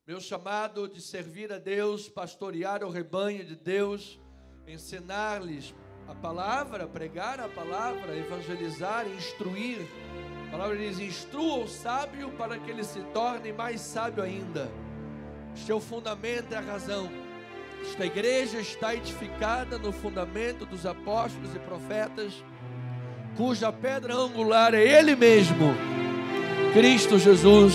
Meu chamado de servir a Deus, pastorear o rebanho de Deus, ensinar-lhes a palavra, pregar a palavra, evangelizar, instruir. A palavra diz: instrua o sábio para que ele se torne mais sábio ainda. Seu fundamento é a razão. Esta igreja está edificada no fundamento dos apóstolos e profetas, cuja pedra angular é Ele mesmo, Cristo Jesus,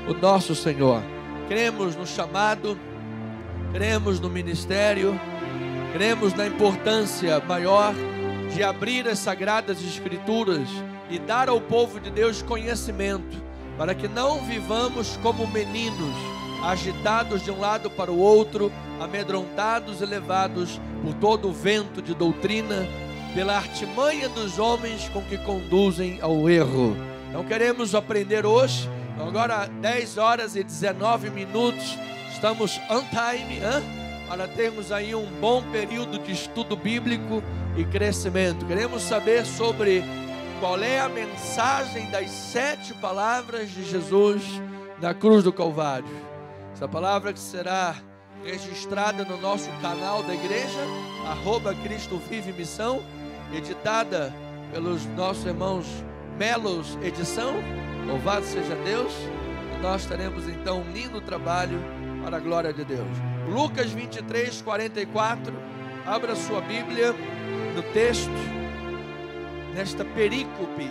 o nosso Senhor. Cremos no chamado, cremos no ministério, cremos na importância maior de abrir as Sagradas Escrituras e dar ao povo de Deus conhecimento, para que não vivamos como meninos, agitados de um lado para o outro, amedrontados e levados por todo o vento de doutrina, pela artimanha dos homens com que conduzem ao erro. Então queremos aprender hoje, agora 10 horas e 19 minutos, estamos on time, para termos aí um bom período de estudo bíblico e crescimento. Queremos saber sobre qual é a mensagem das 7 palavras de Jesus na cruz do Calvário. Essa palavra que será registrada no nosso canal da igreja, @Cristo Vive Missão, editada pelos nossos irmãos Melos Edição, louvado seja Deus, e nós teremos então um lindo trabalho para a glória de Deus. Lucas 23, 44, abra sua Bíblia no texto, nesta perícope,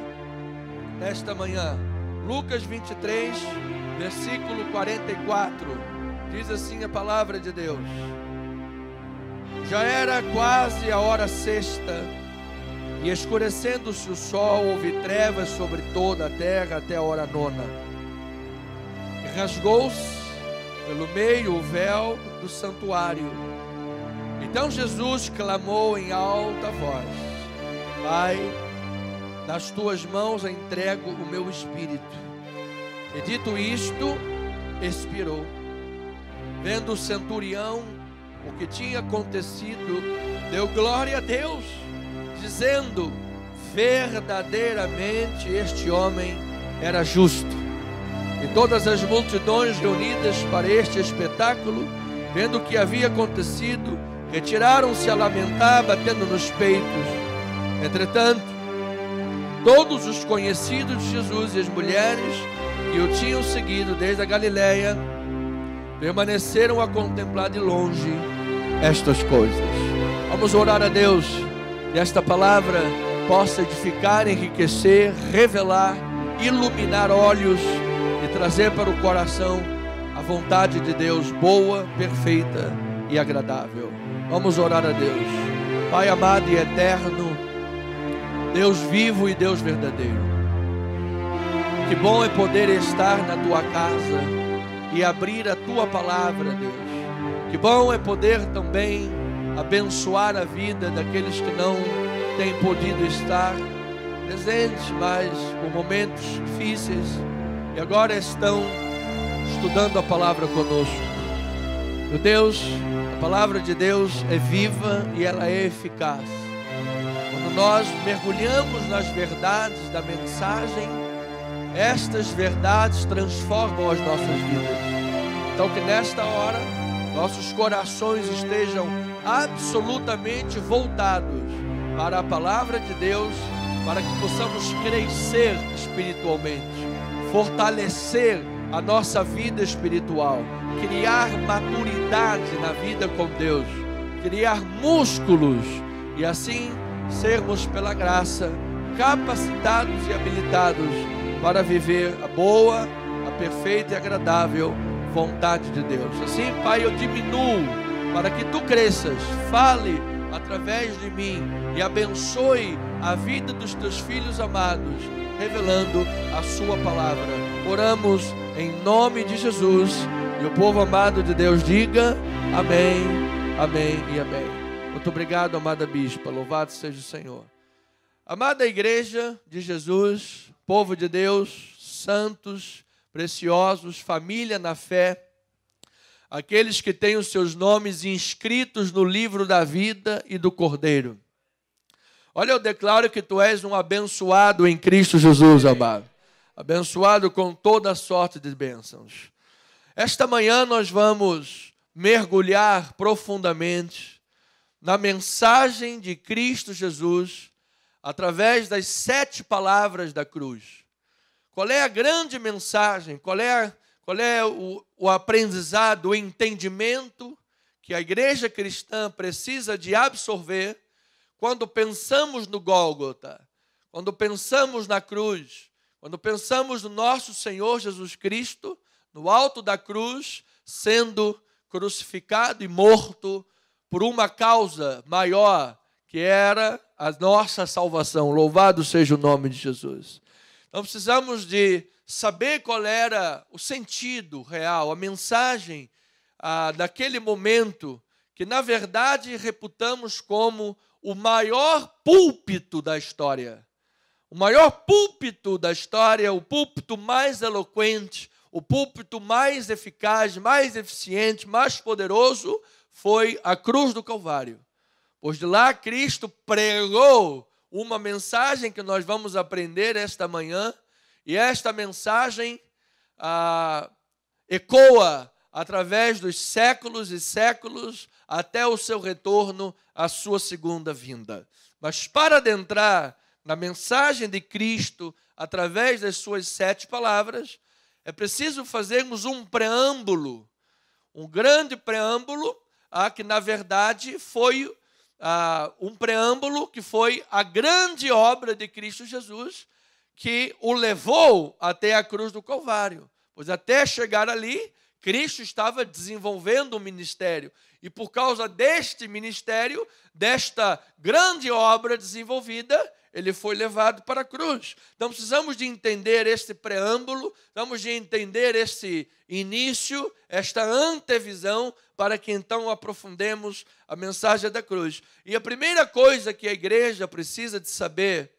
nesta manhã. Lucas 23, versículo 44, diz assim a palavra de Deus: já era quase a hora sexta, e escurecendo-se o sol, houve trevas sobre toda a terra até a hora nona. E rasgou-se pelo meio o véu do santuário. Então Jesus clamou em alta voz: Pai, nas tuas mãos entrego o meu espírito. E dito isto, expirou. Vendo o centurião o que tinha acontecido, deu glória a Deus, dizendo: verdadeiramente este homem era justo. E todas as multidões reunidas para este espetáculo, vendo o que havia acontecido, retiraram-se a lamentar, batendo nos peitos. Entretanto, todos os conhecidos de Jesus e as mulheres que o tinham seguido desde a Galileia permaneceram a contemplar de longe estas coisas. Vamos orar a Deus, que esta palavra possa edificar, enriquecer, revelar, iluminar olhos e trazer para o coração a vontade de Deus boa, perfeita e agradável. Vamos orar a Deus. Pai amado e eterno, Deus vivo e Deus verdadeiro, que bom é poder estar na tua casa e abrir a tua palavra, Deus. Que bom é poder também abençoar a vida daqueles que não têm podido estar presentes, mas por momentos difíceis, e agora estão estudando a palavra conosco. Meu Deus, a palavra de Deus é viva e ela é eficaz. Quando nós mergulhamos nas verdades da mensagem, estas verdades transformam as nossas vidas. Então que nesta hora nossos corações estejam absolutamente voltados para a palavra de Deus, para que possamos crescer espiritualmente, fortalecer a nossa vida espiritual, criar maturidade na vida com Deus, criar músculos e assim sermos pela graça capacitados e habilitados para viver a boa, a perfeita e agradável vontade de Deus. Assim, Pai, eu diminuo para que Tu cresças, fale através de mim e abençoe a vida dos Teus filhos amados, revelando a Sua palavra. Oramos em nome de Jesus, e o povo amado de Deus diga amém, amém e amém. Muito obrigado, amada bispa, louvado seja o Senhor. Amada igreja de Jesus, povo de Deus, santos, preciosos, família na fé, aqueles que têm os seus nomes inscritos no livro da vida e do Cordeiro. Olha, eu declaro que tu és um abençoado em Cristo Jesus, amado. Abençoado com toda sorte de bênçãos. Esta manhã nós vamos mergulhar profundamente na mensagem de Cristo Jesus através das 7 palavras da cruz. Qual é a grande mensagem? Qual é o aprendizado, o entendimento que a igreja cristã precisa de absorver quando pensamos no Gólgota, quando pensamos na cruz, quando pensamos no nosso Senhor Jesus Cristo, no alto da cruz, sendo crucificado e morto por uma causa maior, que era a nossa salvação. Louvado seja o nome de Jesus. Então precisamos de saber qual era o sentido real, a mensagem daquele momento, que na verdade reputamos como o maior púlpito da história. O maior púlpito da história, o púlpito mais eloquente, o púlpito mais eficaz, mais eficiente, mais poderoso, foi a cruz do Calvário. Pois de lá Cristo pregou uma mensagem que nós vamos aprender esta manhã, e esta mensagem ecoa através dos séculos e séculos até o seu retorno, a sua segunda vinda. Mas para adentrar na mensagem de Cristo através das suas 7 palavras, é preciso fazermos um preâmbulo, um grande preâmbulo, que na verdade foi um preâmbulo que foi a grande obra de Cristo Jesus, que o levou até a cruz do Calvário. Pois até chegar ali, Cristo estava desenvolvendo um ministério. E por causa deste ministério, desta grande obra desenvolvida, ele foi levado para a cruz. Então precisamos de entender este preâmbulo, precisamos de entender esse início, esta antevisão, para que então aprofundemos a mensagem da cruz. E a primeira coisa que a igreja precisa de saber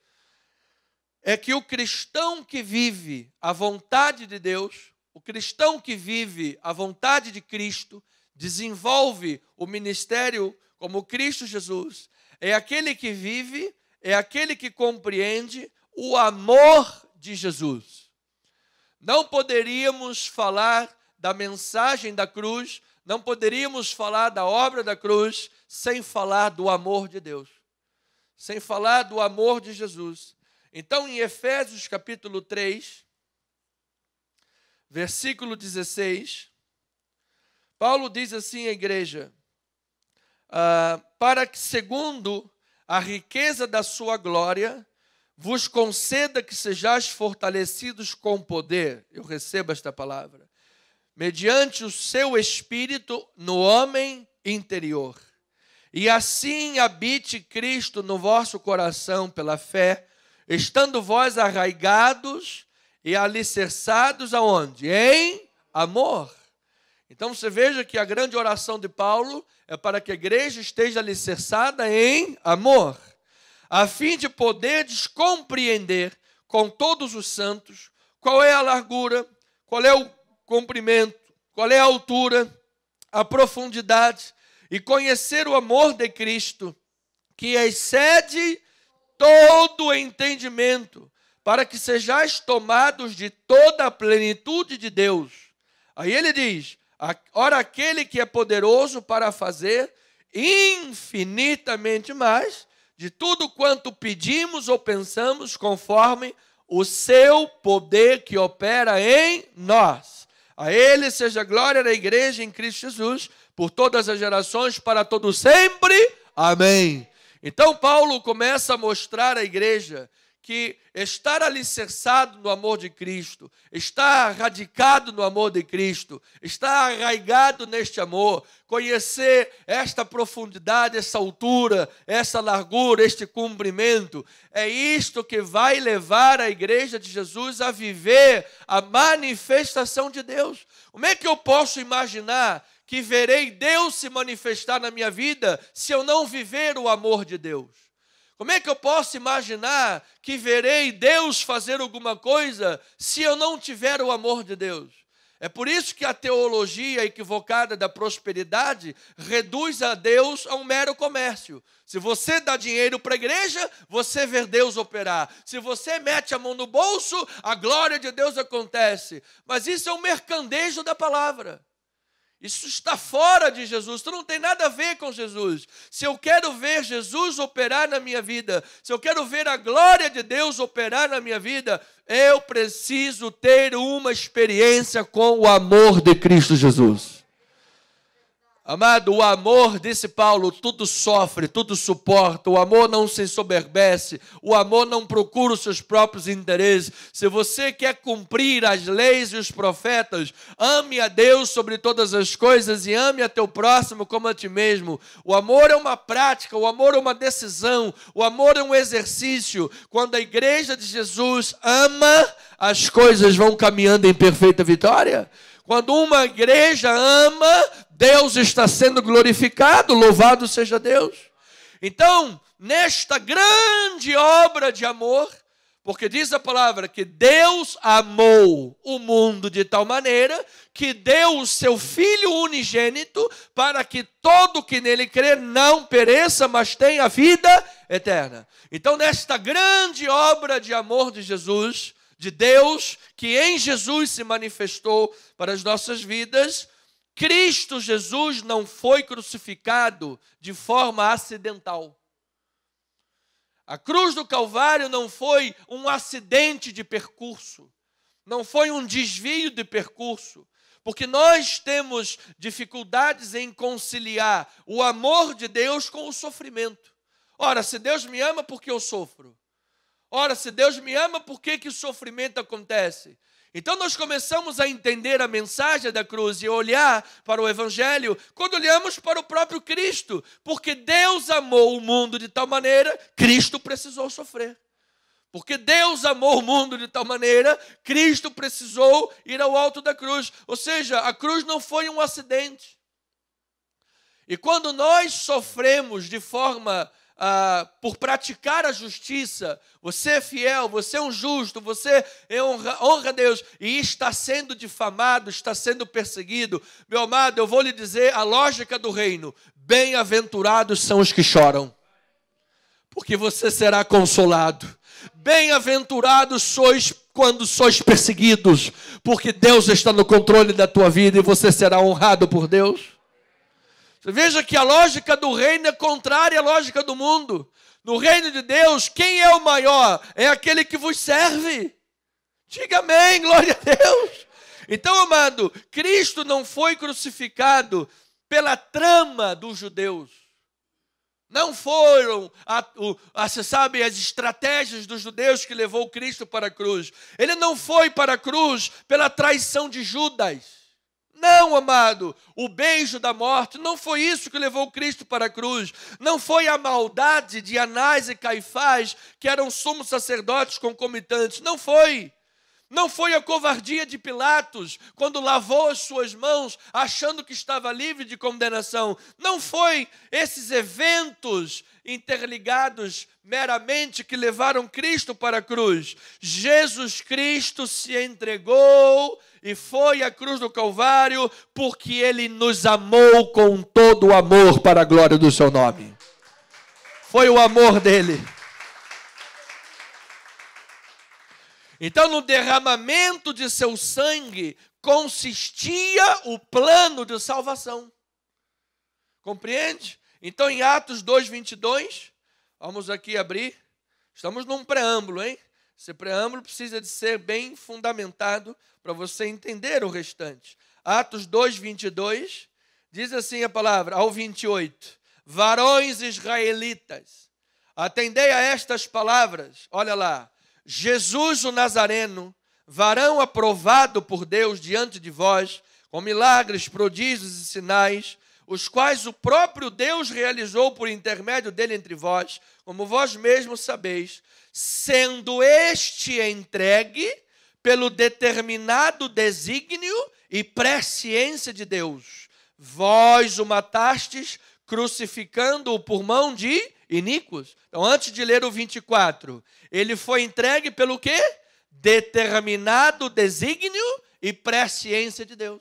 é que o cristão que vive a vontade de Deus, o cristão que vive a vontade de Cristo, desenvolve o ministério como Cristo Jesus, é aquele que vive, é aquele que compreende o amor de Jesus. Não poderíamos falar da mensagem da cruz, não poderíamos falar da obra da cruz sem falar do amor de Deus, sem falar do amor de Jesus. Então, em Efésios capítulo 3, versículo 16, Paulo diz assim à igreja, para que segundo a riqueza da sua glória, vos conceda que sejais fortalecidos com poder, eu recebo esta palavra, mediante o seu Espírito no homem interior. E assim habite Cristo no vosso coração pela fé, estando vós arraigados e alicerçados aonde? Em amor. Então você veja que a grande oração de Paulo é para que a igreja esteja alicerçada em amor, a fim de poderdes compreender com todos os santos qual é a largura, qual é o comprimento, qual é a altura, a profundidade, e conhecer o amor de Cristo, que excede todo o entendimento, para que sejais tomados de toda a plenitude de Deus. Aí ele diz, ora aquele que é poderoso para fazer infinitamente mais de tudo quanto pedimos ou pensamos, conforme o seu poder que opera em nós. A ele seja a glória da igreja em Cristo Jesus, por todas as gerações, para todo sempre. Amém. Então Paulo começa a mostrar à igreja que estar alicerçado no amor de Cristo, estar radicado no amor de Cristo, estar arraigado neste amor, conhecer esta profundidade, essa altura, essa largura, este comprimento, é isto que vai levar a igreja de Jesus a viver a manifestação de Deus. Como é que eu posso imaginar que verei Deus se manifestar na minha vida se eu não viver o amor de Deus? Como é que eu posso imaginar que verei Deus fazer alguma coisa se eu não tiver o amor de Deus? É por isso que a teologia equivocada da prosperidade reduz a Deus a um mero comércio. Se você dá dinheiro para a igreja, você vê Deus operar. Se você mete a mão no bolso, a glória de Deus acontece. Mas isso é um mercadejo da palavra. Isso está fora de Jesus, isso não tem nada a ver com Jesus. Se eu quero ver Jesus operar na minha vida, se eu quero ver a glória de Deus operar na minha vida, eu preciso ter uma experiência com o amor de Cristo Jesus. Amado, o amor, disse Paulo, tudo sofre, tudo suporta. O amor não se ensoberbece. O amor não procura os seus próprios interesses. Se você quer cumprir as leis e os profetas, ame a Deus sobre todas as coisas e ame a teu próximo como a ti mesmo. O amor é uma prática, o amor é uma decisão, o amor é um exercício. Quando a igreja de Jesus ama, as coisas vão caminhando em perfeita vitória. Quando uma igreja ama, Deus está sendo glorificado, louvado seja Deus. Então, nesta grande obra de amor, porque diz a palavra que Deus amou o mundo de tal maneira que deu o seu Filho unigênito para que todo que nele crê não pereça, mas tenha vida eterna. Então, nesta grande obra de amor de Jesus, de Deus, que em Jesus se manifestou para as nossas vidas, Cristo Jesus não foi crucificado de forma acidental. A cruz do Calvário não foi um acidente de percurso, não foi um desvio de percurso, porque nós temos dificuldades em conciliar o amor de Deus com o sofrimento. Ora, se Deus me ama, por que eu sofro? Ora, se Deus me ama, por que o sofrimento acontece? Então nós começamos a entender a mensagem da cruz e olhar para o Evangelho quando olhamos para o próprio Cristo. Porque Deus amou o mundo de tal maneira, Cristo precisou sofrer. Porque Deus amou o mundo de tal maneira, Cristo precisou ir ao alto da cruz. Ou seja, a cruz não foi um acidente. E quando nós sofremos de forma por praticar a justiça, você é fiel, você é um justo, você honra a Deus e está sendo difamado, está sendo perseguido, meu amado, eu vou lhe dizer a lógica do reino: bem-aventurados são os que choram, porque você será consolado. Bem-aventurados sois quando sois perseguidos, porque Deus está no controle da tua vida e você será honrado por Deus. Veja que a lógica do reino é contrária à lógica do mundo. No reino de Deus, quem é o maior? É aquele que vos serve. Diga amém, glória a Deus. Então, amado, Cristo não foi crucificado pela trama dos judeus. Não foram, você sabe, as estratégias dos judeus que levou Cristo para a cruz. Ele não foi para a cruz pela traição de Judas. Não, amado, o beijo da morte não foi isso que levou Cristo para a cruz. Não foi a maldade de Anás e Caifás, que eram sumos sacerdotes concomitantes. Não foi. Não foi a covardia de Pilatos, quando lavou as suas mãos, achando que estava livre de condenação. Não foi esses eventos interligados meramente que levaram Cristo para a cruz. Jesus Cristo se entregou e foi à cruz do Calvário porque Ele nos amou com todo o amor para a glória do seu nome. Foi o amor dele. Então, no derramamento de seu sangue consistia o plano de salvação. Compreende? Então, em Atos 2:22, vamos aqui abrir. Estamos num preâmbulo, hein? Esse preâmbulo precisa de ser bem fundamentado para você entender o restante. Atos 2:22, diz assim a palavra, ao 28. Varões israelitas, atendei a estas palavras. Olha lá. Jesus o Nazareno, varão aprovado por Deus diante de vós, com milagres, prodígios e sinais, os quais o próprio Deus realizou por intermédio dele entre vós, como vós mesmos sabeis, sendo este entregue pelo determinado desígnio e presciência de Deus. Vós o matastes, crucificando-o por mão de iníquos. Então, antes de ler o 24, ele foi entregue pelo quê? Determinado desígnio e presciência de Deus.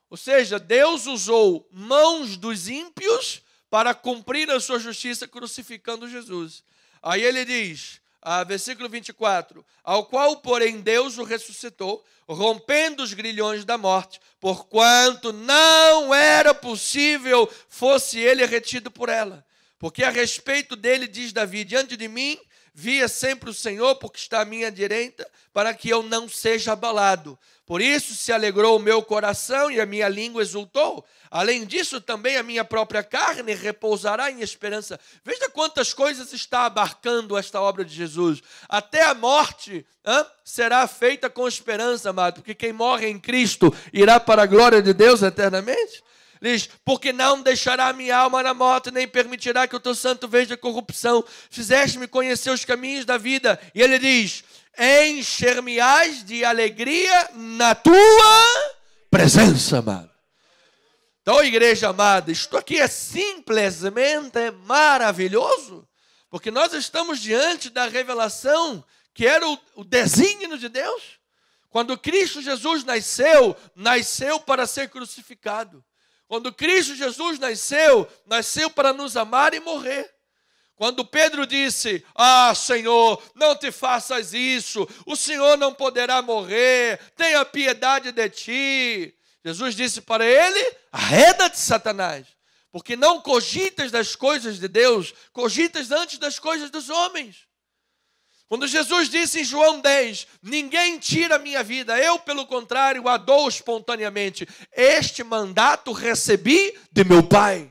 Ou seja, Deus usou mãos dos ímpios para cumprir a sua justiça crucificando Jesus. Aí ele diz, versículo 24, ao qual, porém, Deus o ressuscitou, rompendo os grilhões da morte, porquanto não era possível fosse ele retido por ela. Porque a respeito dele, diz Davi, diante de mim, via sempre o Senhor, porque está à minha direita, para que eu não seja abalado. Por isso se alegrou o meu coração e a minha língua exultou. Além disso, também a minha própria carne repousará em esperança. Veja quantas coisas está abarcando esta obra de Jesus. Até a morte será feita com esperança, amado, porque quem morre em Cristo irá para a glória de Deus eternamente. Diz, porque não deixará a minha alma na morte, nem permitirá que o teu santo veja corrupção. Fizeste-me conhecer os caminhos da vida. E ele diz, encher-me-ás de alegria na tua presença, amado. Então, igreja amada, isto aqui é simplesmente maravilhoso, porque nós estamos diante da revelação que era o desígnio de Deus. Quando Cristo Jesus nasceu para ser crucificado. Quando Cristo Jesus nasceu para nos amar e morrer. Quando Pedro disse, Senhor, não te faças isso, o Senhor não poderá morrer, tenha piedade de ti. Jesus disse para ele, arreda-te, Satanás, porque não cogitas das coisas de Deus, cogitas antes das coisas dos homens. Quando Jesus disse em João 10, ninguém tira a minha vida, eu, pelo contrário, a dou espontaneamente. Este mandato recebi de meu Pai.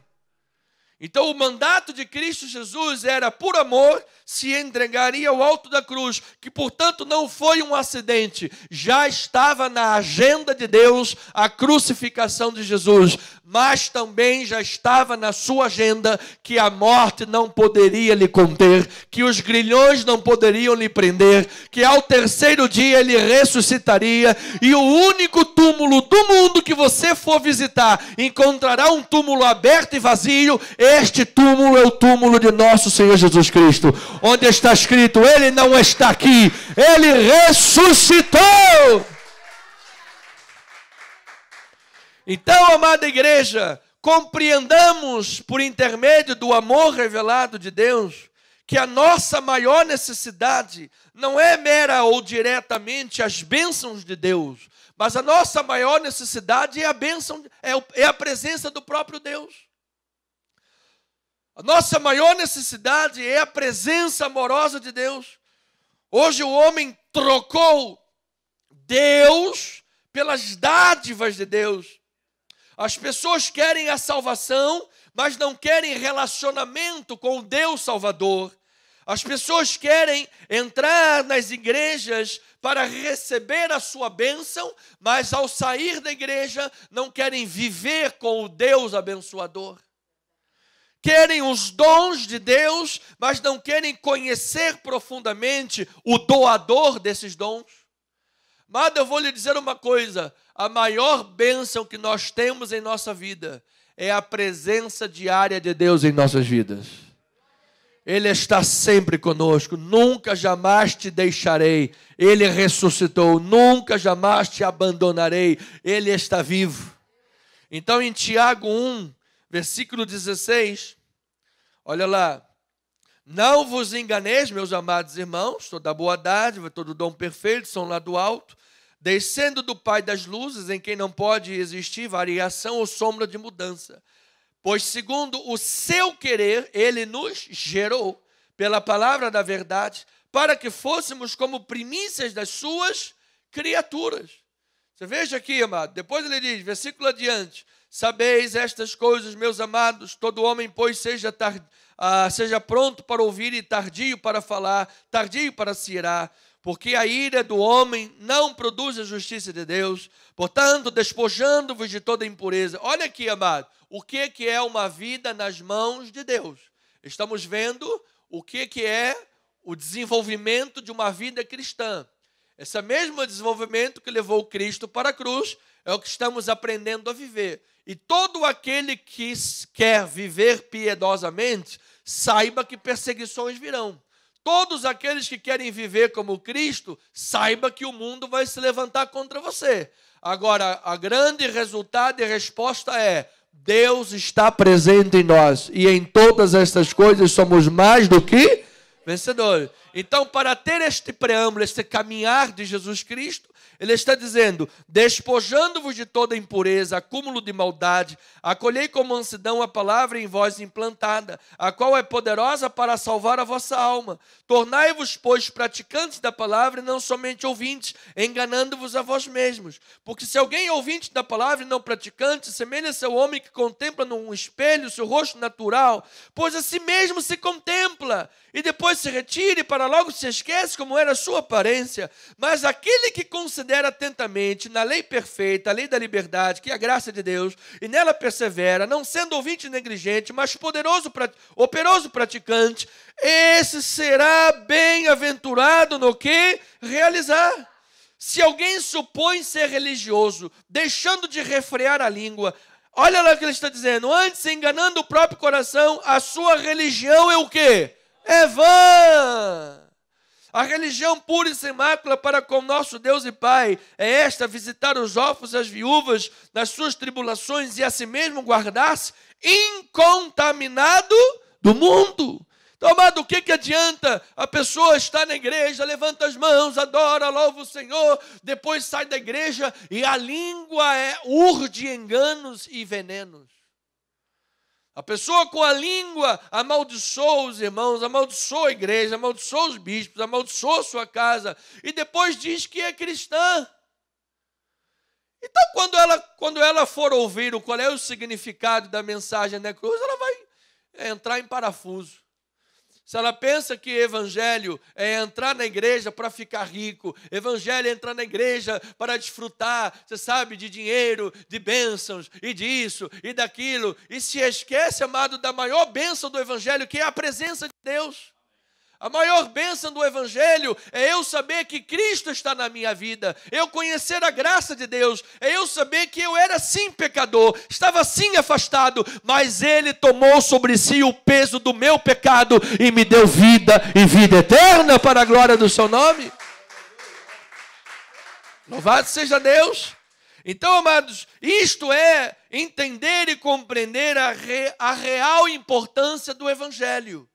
Então o mandato de Cristo Jesus era, por amor, se entregaria ao alto da cruz, que portanto não foi um acidente, já estava na agenda de Deus a crucificação de Jesus, mas também já estava na sua agenda que a morte não poderia lhe conter, que os grilhões não poderiam lhe prender, que ao terceiro dia ele ressuscitaria, e o único túmulo do mundo que você for visitar, encontrará um túmulo aberto e vazio. Este túmulo é o túmulo de nosso Senhor Jesus Cristo, onde está escrito, ele não está aqui, ele ressuscitou. Então, amada igreja, compreendamos por intermédio do amor revelado de Deus, que a nossa maior necessidade não é mera ou diretamente as bênçãos de Deus, mas a nossa maior necessidade é a bênção, é a presença do próprio Deus. A nossa maior necessidade é a presença amorosa de Deus. Hoje o homem trocou Deus pelas dádivas de Deus. As pessoas querem a salvação, mas não querem relacionamento com o Deus Salvador. As pessoas querem entrar nas igrejas para receber a sua bênção, mas ao sair da igreja não querem viver com o Deus abençoador. Querem os dons de Deus, mas não querem conhecer profundamente o doador desses dons. Mas eu vou lhe dizer uma coisa, a maior bênção que nós temos em nossa vida é a presença diária de Deus em nossas vidas. Ele está sempre conosco, nunca jamais te deixarei. Ele ressuscitou, nunca jamais te abandonarei. Ele está vivo. Então em Tiago 1, versículo 16, olha lá. Não vos enganeis, meus amados irmãos, toda boa dádiva, todo dom perfeito são lá do alto, descendo do Pai das luzes, em quem não pode existir variação ou sombra de mudança. Pois segundo o seu querer, ele nos gerou pela palavra da verdade, para que fôssemos como primícias das suas criaturas. Você veja aqui, amado, depois ele diz, versículo adiante, sabeis estas coisas, meus amados, todo homem, pois, seja pronto para ouvir e tardio para falar, tardio para se irar, porque a ira do homem não produz a justiça de Deus. Portanto, despojando-vos de toda impureza. Olha aqui, amado, o que é uma vida nas mãos de Deus? Estamos vendo o que é o desenvolvimento de uma vida cristã. Esse mesmo desenvolvimento que levou Cristo para a cruz é o que estamos aprendendo a viver. E todo aquele que quer viver piedosamente, saiba que perseguições virão. todos aqueles que querem viver como Cristo, saiba que o mundo vai se levantar contra você. Agora, a grande resultado e resposta é: Deus está presente em nós, e em todas estas coisas somos mais do que vencedores. Então, para ter este preâmbulo, este caminhar de Jesus Cristo, ele está dizendo: despojando-vos de toda impureza, acúmulo de maldade, acolhei com mansidão a palavra em vós implantada, a qual é poderosa para salvar a vossa alma. Tornai-vos, pois, praticantes da palavra e não somente ouvintes, enganando-vos a vós mesmos. Porque se alguém é ouvinte da palavra e não praticante, semelha-se ao homem que contempla num espelho o seu rosto natural, pois a si mesmo se contempla, e depois se retira e para logo se esquece como era a sua aparência. Mas aquele que considera atentamente na lei perfeita, a lei da liberdade, que é a graça de Deus, e nela persevera, não sendo ouvinte negligente, mas operoso praticante, esse será bem-aventurado no que realizar. Se alguém supõe ser religioso, deixando de refrear a língua, olha lá o que ele está dizendo: antes, enganando o próprio coração, a sua religião é o quê? É vã. A religião pura e sem mácula para com nosso Deus e Pai é esta: visitar os órfãos e as viúvas nas suas tribulações e a si mesmo guardar-se incontaminado do mundo. Então, amado, o que adianta a pessoa estar na igreja, levanta as mãos, adora, louva o Senhor, depois sai da igreja e a língua urde enganos e venenos? A pessoa com a língua amaldiçoa os irmãos, amaldiçoa a igreja, amaldiçoa os bispos, amaldiçoa a sua casa, e depois diz que é cristã. Então, quando ela for ouvir qual é o significado da mensagem na cruz, ela vai entrar em parafuso. Se ela pensa que evangelho é entrar na igreja para ficar rico, evangelho é entrar na igreja para desfrutar, você sabe, de dinheiro, de bênçãos, e disso, e daquilo, e se esquece, amado, da maior bênção do evangelho, que é a presença de Deus. A maior bênção do evangelho é eu saber que Cristo está na minha vida, eu conhecer a graça de Deus, é eu saber que eu era sim pecador, estava sim afastado, mas Ele tomou sobre si o peso do meu pecado e me deu vida e vida eterna para a glória do seu nome. Louvado seja Deus. Então, amados, isto é entender e compreender a real importância do evangelho.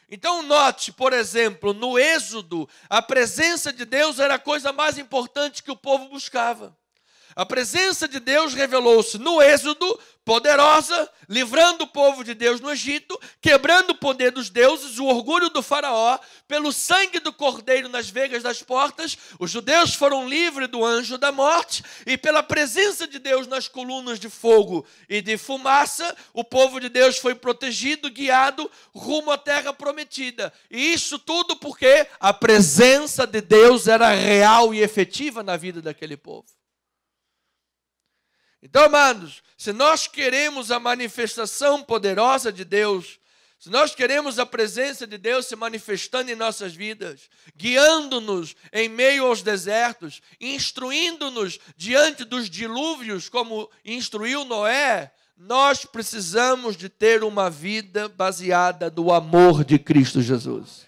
Então note, por exemplo, no Êxodo, a presença de Deus era a coisa mais importante que o povo buscava. A presença de Deus revelou-se no Êxodo, poderosa, livrando o povo de Deus no Egito, quebrando o poder dos deuses, o orgulho do faraó, pelo sangue do cordeiro nas veigas das portas, os judeus foram livres do anjo da morte, e pela presença de Deus nas colunas de fogo e de fumaça, o povo de Deus foi protegido, guiado rumo à terra prometida. E isso tudo porque a presença de Deus era real e efetiva na vida daquele povo. Então, amados, se nós queremos a manifestação poderosa de Deus, se nós queremos a presença de Deus se manifestando em nossas vidas, guiando-nos em meio aos desertos, instruindo-nos diante dos dilúvios, como instruiu Noé, nós precisamos de ter uma vida baseada no amor de Cristo Jesus.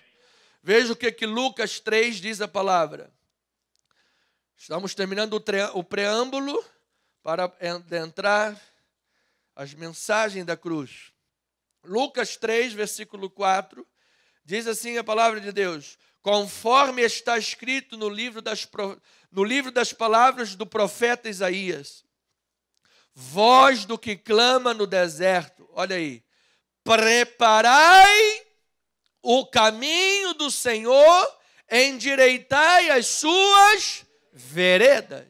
Veja o que Lucas 3 diz a palavra. Estamos terminando o preâmbulo para entrar as mensagens da cruz. Lucas 3, versículo 4, diz assim a palavra de Deus: conforme está escrito no livro das palavras do profeta Isaías, voz do que clama no deserto, olha aí, preparai o caminho do Senhor, endireitai as suas veredas.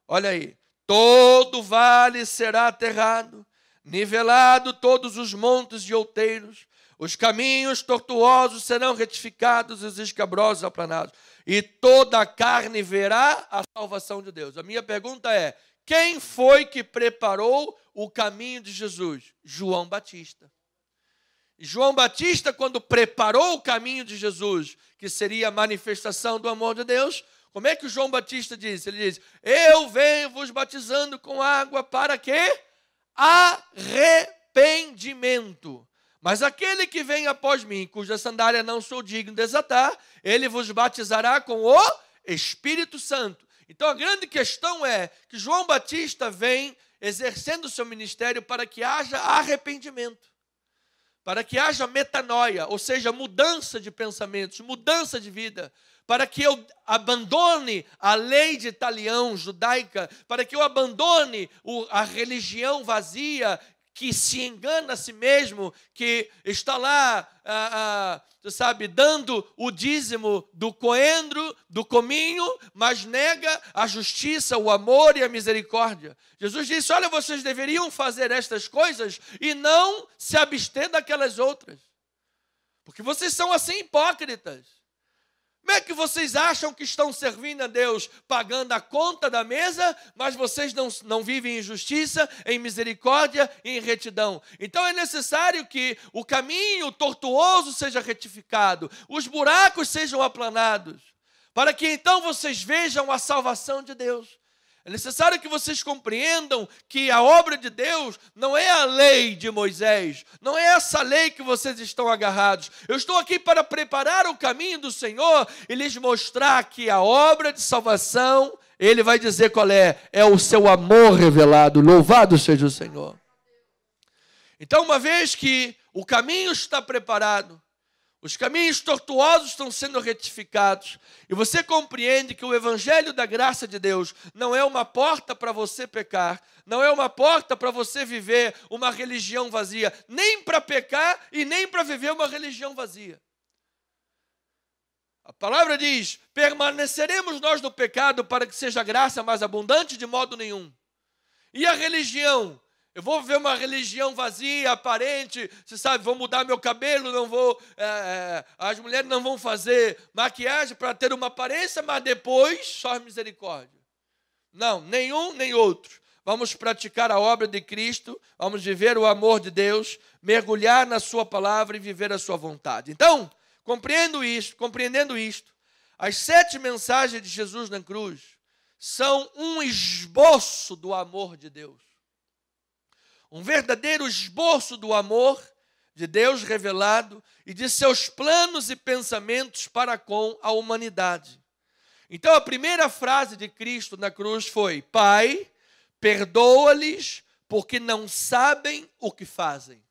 Olha aí. Todo vale será aterrado, nivelado todos os montes e outeiros, os caminhos tortuosos serão retificados e os escabrosos aplanados, e toda a carne verá a salvação de Deus. A minha pergunta é: quem foi que preparou o caminho de Jesus? João Batista. João Batista, quando preparou o caminho de Jesus, que seria a manifestação do amor de Deus, como é que o João Batista disse? Ele diz: eu venho vos batizando com água para quê? Arrependimento. Mas aquele que vem após mim, cuja sandália não sou digno de desatar, ele vos batizará com o Espírito Santo. Então a grande questão é que João Batista vem exercendo o seu ministério para que haja arrependimento, para que haja metanoia, ou seja, mudança de pensamentos, mudança de vida, para que eu abandone a lei de talião judaica, para que eu abandone a religião vazia, que se engana a si mesmo, que está lá, dando o dízimo do coentro, do cominho, mas nega a justiça, o amor e a misericórdia. Jesus disse, olha, vocês deveriam fazer estas coisas e não se abster daquelas outras, porque vocês são assim hipócritas. Como é que vocês acham que estão servindo a Deus, pagando a conta da mesa, mas vocês não vivem em justiça, em misericórdia e em retidão? Então é necessário que o caminho tortuoso seja retificado, os buracos sejam aplanados, para que então vocês vejam a salvação de Deus. É necessário que vocês compreendam que a obra de Deus não é a lei de Moisés, não é essa lei que vocês estão agarrados. Eu estou aqui para preparar o caminho do Senhor e lhes mostrar que a obra de salvação, Ele vai dizer qual é o seu amor revelado. Louvado seja o Senhor. Então, uma vez que o caminho está preparado, os caminhos tortuosos estão sendo retificados, e você compreende que o Evangelho da graça de Deus não é uma porta para você pecar, não é uma porta para você viver uma religião vazia, nem para pecar e nem para viver uma religião vazia. A palavra diz, permaneceremos nós no pecado para que seja graça mais abundante? De modo nenhum. E a religião? Eu vou viver uma religião vazia, aparente, você sabe, vou mudar meu cabelo, não vou, as mulheres não vão fazer maquiagem para ter uma aparência, mas depois só misericórdia. Não, nenhum nem outro. Vamos praticar a obra de Cristo, vamos viver o amor de Deus, mergulhar na sua palavra e viver a sua vontade. Então, compreendendo isto, as 7 mensagens de Jesus na cruz são um esboço do amor de Deus. Um verdadeiro esboço do amor de Deus revelado e de seus planos e pensamentos para com a humanidade. Então a primeira frase de Cristo na cruz foi, Pai, perdoa-lhes porque não sabem o que fazem.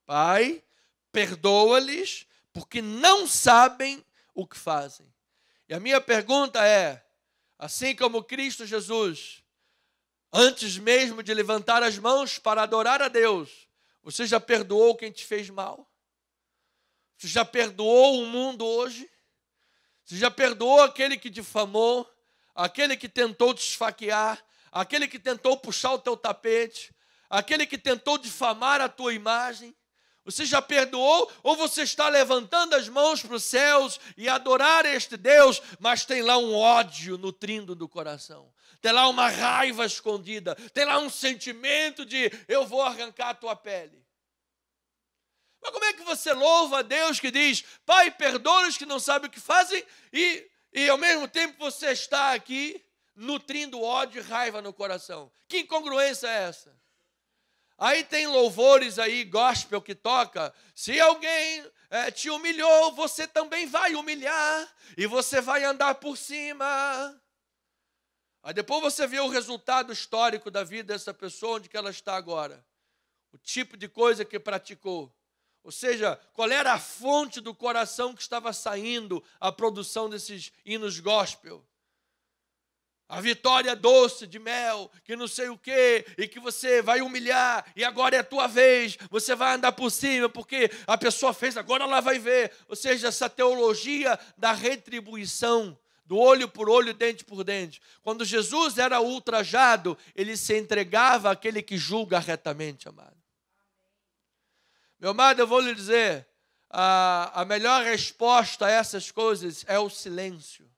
Pai, perdoa-lhes porque não sabem o que fazem. E a minha pergunta é, assim como Cristo Jesus, antes mesmo de levantar as mãos para adorar a Deus, você já perdoou quem te fez mal? Você já perdoou o mundo hoje? Você já perdoou aquele que difamou, aquele que tentou te esfaquear, aquele que tentou puxar o teu tapete, aquele que tentou difamar a tua imagem? Você já perdoou ou você está levantando as mãos para os céus e adorar este Deus, mas tem lá um ódio nutrindo do coração? Tem lá uma raiva escondida, tem lá um sentimento de eu vou arrancar a tua pele. Mas como é que você louva a Deus que diz, Pai, perdoa-os que não sabem o que fazem, e ao mesmo tempo você está aqui nutrindo ódio e raiva no coração? Que incongruência é essa? Aí tem louvores aí, gospel que toca, se alguém te humilhou, você também vai humilhar, e você vai andar por cima. Aí depois você vê o resultado histórico da vida dessa pessoa, onde que ela está agora. O tipo de coisa que praticou. Ou seja, qual era a fonte do coração que estava saindo a produção desses hinos gospel. A vitória doce de mel, que não sei o quê, e que você vai humilhar, e agora é a tua vez, você vai andar por cima, porque a pessoa fez, agora ela vai ver. Ou seja, essa teologia da retribuição, do olho por olho, dente por dente. Quando Jesus era ultrajado, ele se entregava àquele que julga retamente, amado. Meu amado, eu vou lhe dizer, a melhor resposta a essas coisas é o silêncio.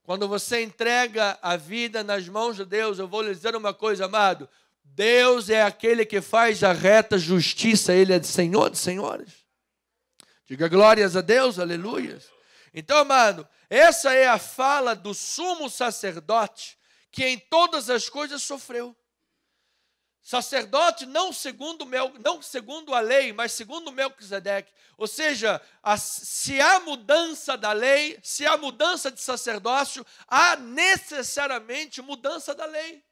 Quando você entrega a vida nas mãos de Deus, eu vou lhe dizer uma coisa, amado. Deus é aquele que faz a reta justiça, Ele é Senhor de senhores. Diga glórias a Deus, aleluias. Então, amado, essa é a fala do sumo sacerdote que em todas as coisas sofreu. sacerdote não segundo a lei, mas segundo Melquisedeque. Ou seja, se há mudança da lei, se há mudança de sacerdócio, há necessariamente mudança da lei.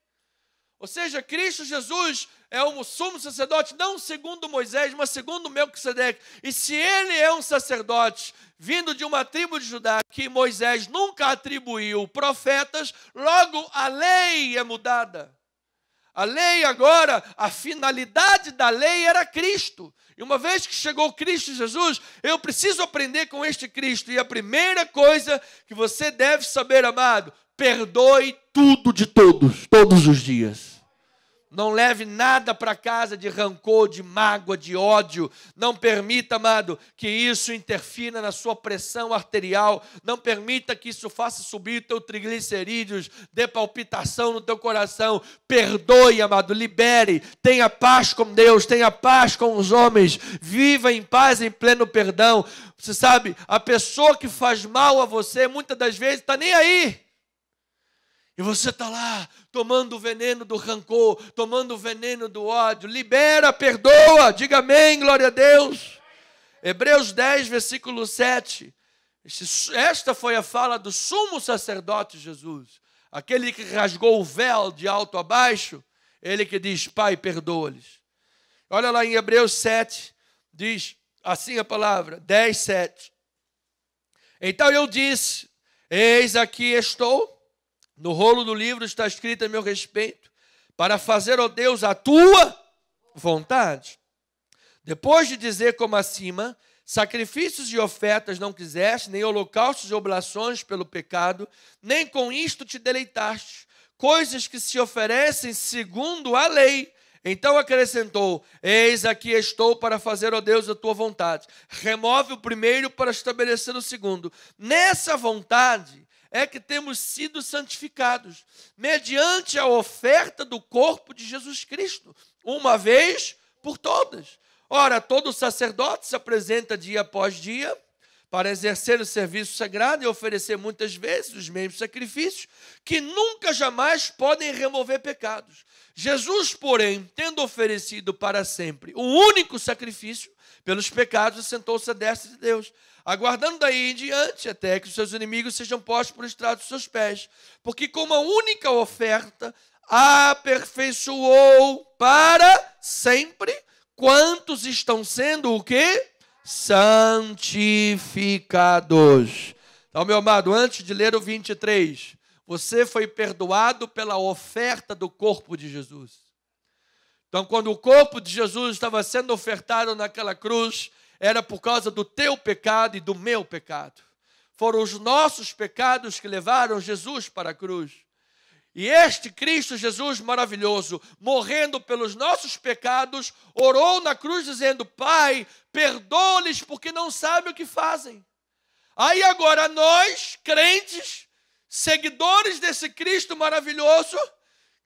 Ou seja, Cristo Jesus é um sumo sacerdote não segundo Moisés, mas segundo Melquisedeque. E se ele é um sacerdote vindo de uma tribo de Judá que Moisés nunca atribuiu profetas, logo a lei é mudada. A lei agora, a finalidade da lei era Cristo. E uma vez que chegou Cristo Jesus, eu preciso aprender com este Cristo. E a primeira coisa que você deve saber, amado, perdoe tudo de todos os dias. Não leve nada para casa de rancor, de mágoa, de ódio. Não permita, amado, que isso interfira na sua pressão arterial. Não permita que isso faça subir teu triglicerídeos, dê palpitação no teu coração. Perdoe, amado, libere. Tenha paz com Deus, tenha paz com os homens. Viva em paz, em pleno perdão. Você sabe, a pessoa que faz mal a você, muitas das vezes, está nem aí. E você está lá, tomando o veneno do rancor, tomando o veneno do ódio. Libera, perdoa, diga amém, glória a Deus. Hebreus 10, versículo 7. Esta foi a fala do sumo sacerdote Jesus. Aquele que rasgou o véu de alto a baixo, ele que diz, Pai, perdoa-lhes. Olha lá em Hebreus 7, diz assim a palavra, 10, 7. Então eu disse, eis aqui estou. No rolo do livro está escrito a meu respeito, para fazer, ó Deus, a tua vontade. Depois de dizer como acima, sacrifícios e ofertas não quiseste, nem holocaustos e oblações pelo pecado, nem com isto te deleitaste, coisas que se oferecem segundo a lei. Então acrescentou, eis aqui estou para fazer, ó Deus, a tua vontade. Remove o primeiro para estabelecer o segundo. Nessa vontade é que temos sido santificados, mediante a oferta do corpo de Jesus Cristo, uma vez por todas. Ora, todo sacerdote se apresenta dia após dia, para exercer o serviço sagrado e oferecer muitas vezes os mesmos sacrifícios, que nunca jamais podem remover pecados. Jesus, porém, tendo oferecido para sempre o único sacrifício pelos pecados, assentou-se à destra de Deus, aguardando daí em diante até que os seus inimigos sejam postos por estrado dos seus pés. Porque com uma única oferta aperfeiçoou para sempre quantos estão sendo o quê? Santificados. Então, meu amado, antes de ler o 23, você foi perdoado pela oferta do corpo de Jesus. Então, quando o corpo de Jesus estava sendo ofertado naquela cruz, era por causa do teu pecado e do meu pecado. Foram os nossos pecados que levaram Jesus para a cruz. E este Cristo Jesus maravilhoso, morrendo pelos nossos pecados, orou na cruz dizendo, Pai, perdoa-lhes porque não sabem o que fazem. Aí agora nós, crentes, seguidores desse Cristo maravilhoso,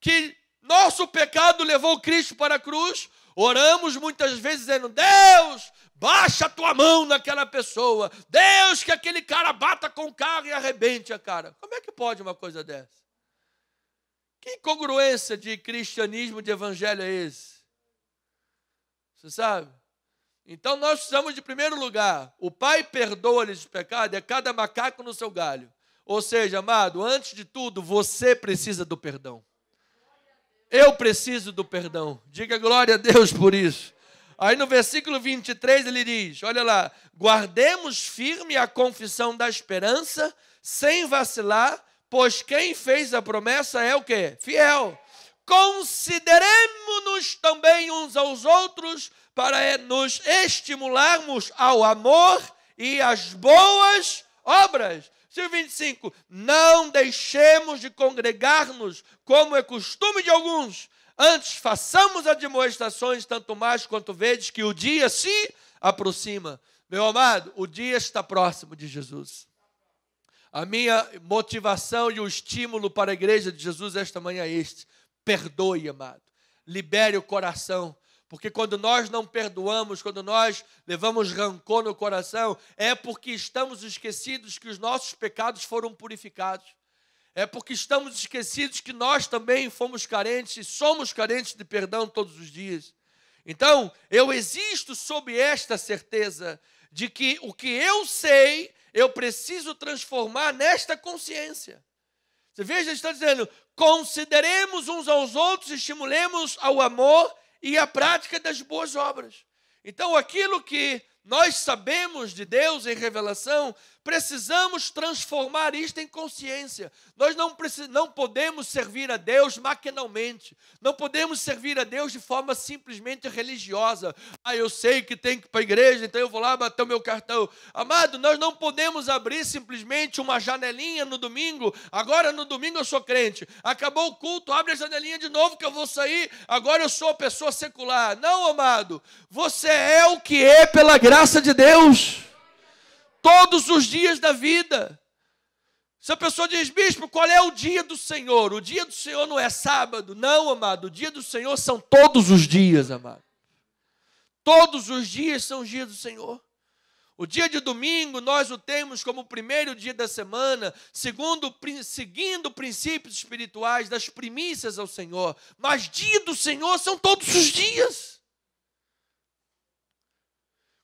que nosso pecado levou Cristo para a cruz, oramos muitas vezes dizendo, Deus, baixa a tua mão naquela pessoa. Deus, que aquele cara bata com o carro e arrebente a cara. Como é que pode uma coisa dessa? Que incongruência de cristianismo, de evangelho é esse? Você sabe? Então nós precisamos de primeiro lugar, o Pai perdoa-lhes os pecados, é cada macaco no seu galho. Ou seja, amado, antes de tudo, você precisa do perdão. Eu preciso do perdão. Diga glória a Deus por isso. Aí no versículo 23 ele diz, olha lá, guardemos firme a confissão da esperança, sem vacilar, pois quem fez a promessa é o quê? Fiel. Consideremos-nos também uns aos outros para nos estimularmos ao amor e às boas obras. Versículo 25, não deixemos de congregar-nos, como é costume de alguns, antes façamos admoestações, tanto mais quanto vedes que o dia se aproxima. Meu amado, o dia está próximo de Jesus. A minha motivação e o estímulo para a igreja de Jesus esta manhã é este. Perdoe, amado. Libere o coração. Porque quando nós não perdoamos, quando nós levamos rancor no coração, é porque estamos esquecidos que os nossos pecados foram purificados. é porque estamos esquecidos que nós também fomos carentes e somos carentes de perdão todos os dias. Então, eu existo sob esta certeza de que o que eu sei, eu preciso transformar nesta consciência. Você veja, ele está dizendo, consideremos uns aos outros, estimulemos ao amor e à prática das boas obras. Então, aquilo que nós sabemos de Deus em revelação, precisamos transformar isto em consciência. Nós não podemos servir a Deus maquinalmente. Não podemos servir a Deus de forma simplesmente religiosa. Eu sei que tem que ir para a igreja, então eu vou lá bater o meu cartão. Amado, nós não podemos abrir simplesmente uma janelinha no domingo. Agora no domingo eu sou crente. Acabou o culto, abre a janelinha de novo que eu vou sair. Agora eu sou pessoa secular. Não, amado. Você é o que é pela graça de Deus. Todos os dias da vida. Se a pessoa diz, bispo, qual é o dia do Senhor? O dia do Senhor não é sábado. Não, amado. O dia do Senhor são todos os dias, amado. Todos os dias são os dias do Senhor. O dia de domingo nós o temos como o primeiro dia da semana, seguindo princípios espirituais das primícias ao Senhor. Mas dia do Senhor são todos os dias.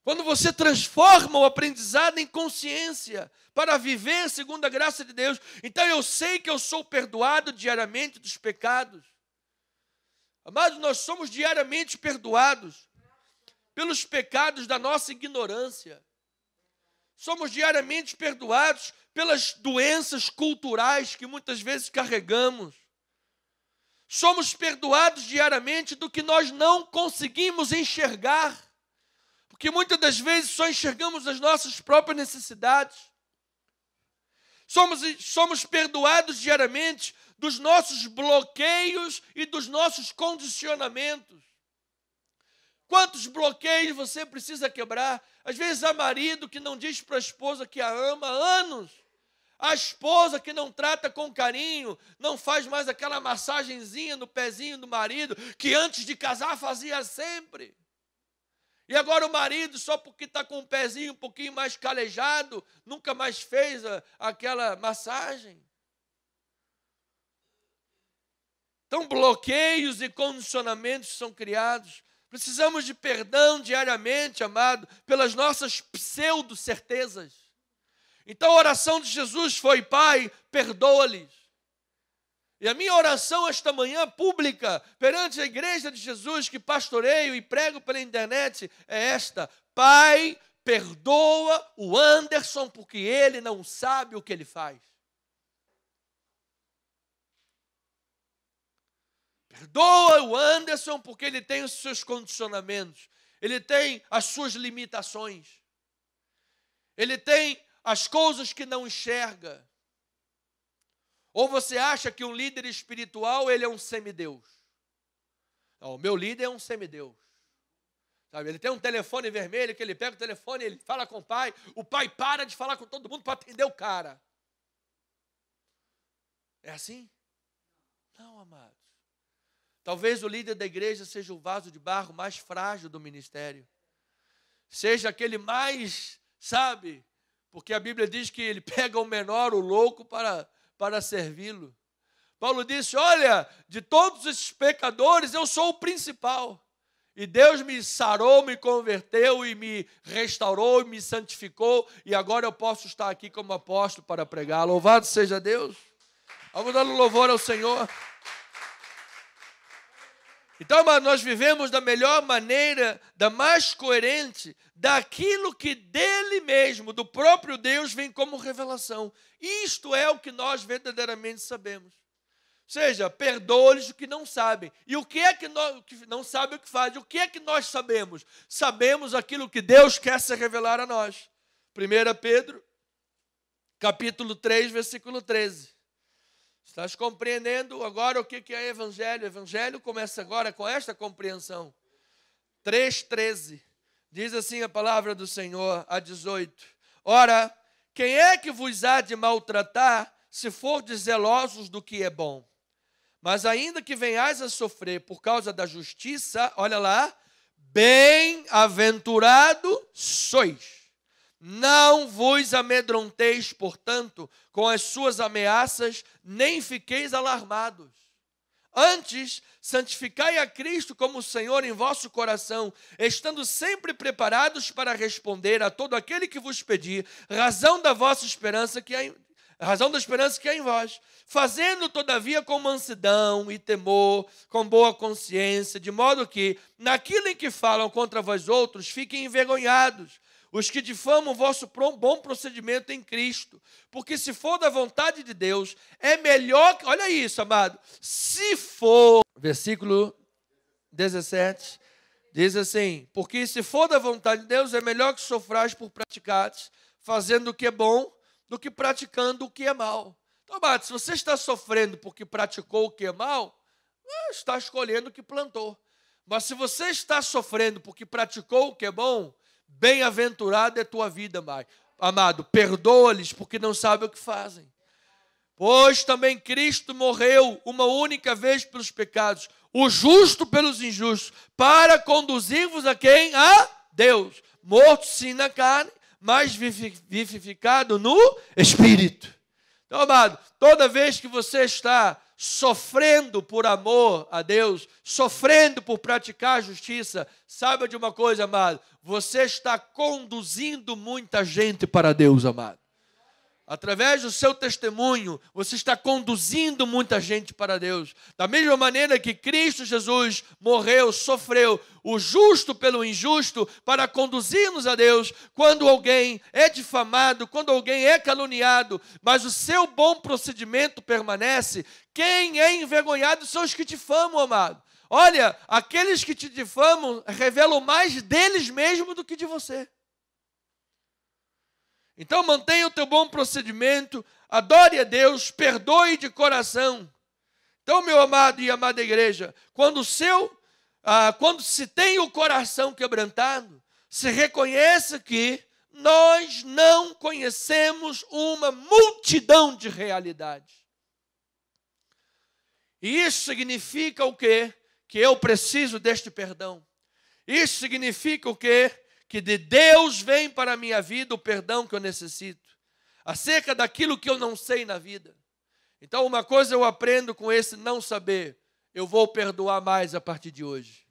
Quando você transforma o aprendizado em consciência para viver segundo a graça de Deus. Então eu sei que eu sou perdoado diariamente dos pecados. Amados, nós somos diariamente perdoados pelos pecados da nossa ignorância. Somos diariamente perdoados pelas doenças culturais que muitas vezes carregamos. Somos perdoados diariamente do que nós não conseguimos enxergar. Porque muitas das vezes só enxergamos as nossas próprias necessidades. Somos perdoados diariamente dos nossos bloqueios e dos nossos condicionamentos. Quantos bloqueios você precisa quebrar? Às vezes há marido que não diz para a esposa que a ama há anos. A esposa que não trata com carinho, não faz mais aquela massagenzinha no pezinho do marido, que antes de casar fazia sempre. E agora o marido, só porque está com o pezinho um pouquinho mais calejado, nunca mais fez aquela massagem. Então, bloqueios e condicionamentos são criados. Precisamos de perdão diariamente, amado, pelas nossas pseudo-certezas. Então, a oração de Jesus foi, Pai, perdoa-lhes. E a minha oração esta manhã pública, perante a igreja de Jesus, que pastoreio e prego pela internet, é esta: Pai, perdoa o Anderson, porque ele não sabe o que ele faz. Perdoa o Anderson, porque ele tem os seus condicionamentos, ele tem as suas limitações, ele tem as coisas que não enxerga. Ou você acha que um líder espiritual, ele é um semideus? Não, o meu líder é um semideus. Sabe, ele tem um telefone vermelho, que ele pega o telefone, ele fala com o pai para de falar com todo mundo para atender o cara. É assim? Não, amados. Talvez o líder da igreja seja o vaso de barro mais frágil do ministério. Seja aquele mais, sabe, porque a Bíblia diz que ele pega o menor, o louco, para servi-lo. Paulo disse, olha, de todos esses pecadores, eu sou o principal. E Deus me sarou, me converteu e me restaurou e me santificou. E agora eu posso estar aqui como apóstolo para pregar. Louvado seja Deus. Vamos dando louvor ao Senhor. Então, mas nós vivemos da melhor maneira, da mais coerente, daquilo que dele mesmo, do próprio Deus, vem como revelação. Isto é o que nós verdadeiramente sabemos. Ou seja, perdoa-lhes o que não sabem. E o que é que nós, que não sabem o que fazem? O que é que nós sabemos? Sabemos aquilo que Deus quer se revelar a nós. 1 Pedro, capítulo 3, versículo 13. Estás compreendendo agora o que é evangelho? O evangelho começa agora com esta compreensão. 3,13. Diz assim a palavra do Senhor, a 18. Ora, quem é que vos há de maltratar, se fordes zelosos do que é bom? Mas ainda que venhais a sofrer por causa da justiça, olha lá, bem-aventurado sois. Não vos amedronteis, portanto, com as suas ameaças, nem fiqueis alarmados. Antes, santificai a Cristo como Senhor em vosso coração, estando sempre preparados para responder a todo aquele que vos pedir, razão da esperança que há em vós, fazendo todavia com mansidão e temor, com boa consciência, de modo que, naquilo em que falam contra vós outros, fiquem envergonhados os que difamam o vosso bom procedimento em Cristo. Porque se for da vontade de Deus, é melhor... Olha isso, amado. Se for... Versículo 17, diz assim: porque se for da vontade de Deus, é melhor que sofrais por praticares, fazendo o que é bom, do que praticando o que é mal. Então, amado, se você está sofrendo porque praticou o que é mal, está escolhendo o que plantou. Mas se você está sofrendo porque praticou o que é bom, bem-aventurada é a tua vida, amado. Perdoa-lhes porque não sabem o que fazem. Pois também Cristo morreu uma única vez pelos pecados, o justo pelos injustos, para conduzir-vos a quem? A Deus. Morto sim na carne, mas vivificado no Espírito. Então, amado, toda vez que você está sofrendo por amor a Deus, sofrendo por praticar a justiça, saiba de uma coisa, amado, você está conduzindo muita gente para Deus, amado. Através do seu testemunho, você está conduzindo muita gente para Deus. Da mesma maneira que Cristo Jesus morreu, sofreu, o justo pelo injusto, para conduzir-nos a Deus, quando alguém é difamado, quando alguém é caluniado, mas o seu bom procedimento permanece, quem é envergonhado são os que difamam, amado. Olha, aqueles que te difamam revelam mais deles mesmos do que de você. Então mantenha o teu bom procedimento, adore a Deus, perdoe de coração. Então, meu amado e amada igreja, quando se tem o coração quebrantado, se reconheça que nós não conhecemos uma multidão de realidades. E isso significa o quê? Que eu preciso deste perdão. Isso significa o quê? Que de Deus vem para a minha vida o perdão que eu necessito, acerca daquilo que eu não sei na vida. Então, uma coisa eu aprendo com esse não saber, eu vou perdoar mais a partir de hoje.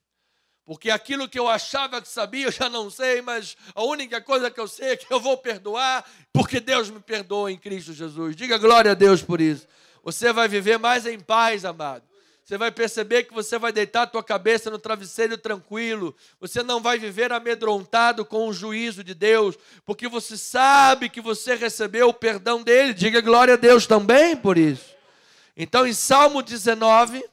Porque aquilo que eu achava que sabia, eu já não sei, mas a única coisa que eu sei é que eu vou perdoar, porque Deus me perdoa em Cristo Jesus. Diga glória a Deus por isso. Você vai viver mais em paz, amado. Você vai perceber que você vai deitar a tua cabeça no travesseiro tranquilo. Você não vai viver amedrontado com o juízo de Deus, porque você sabe que você recebeu o perdão dele. Diga glória a Deus também por isso. Então, em Salmo 19,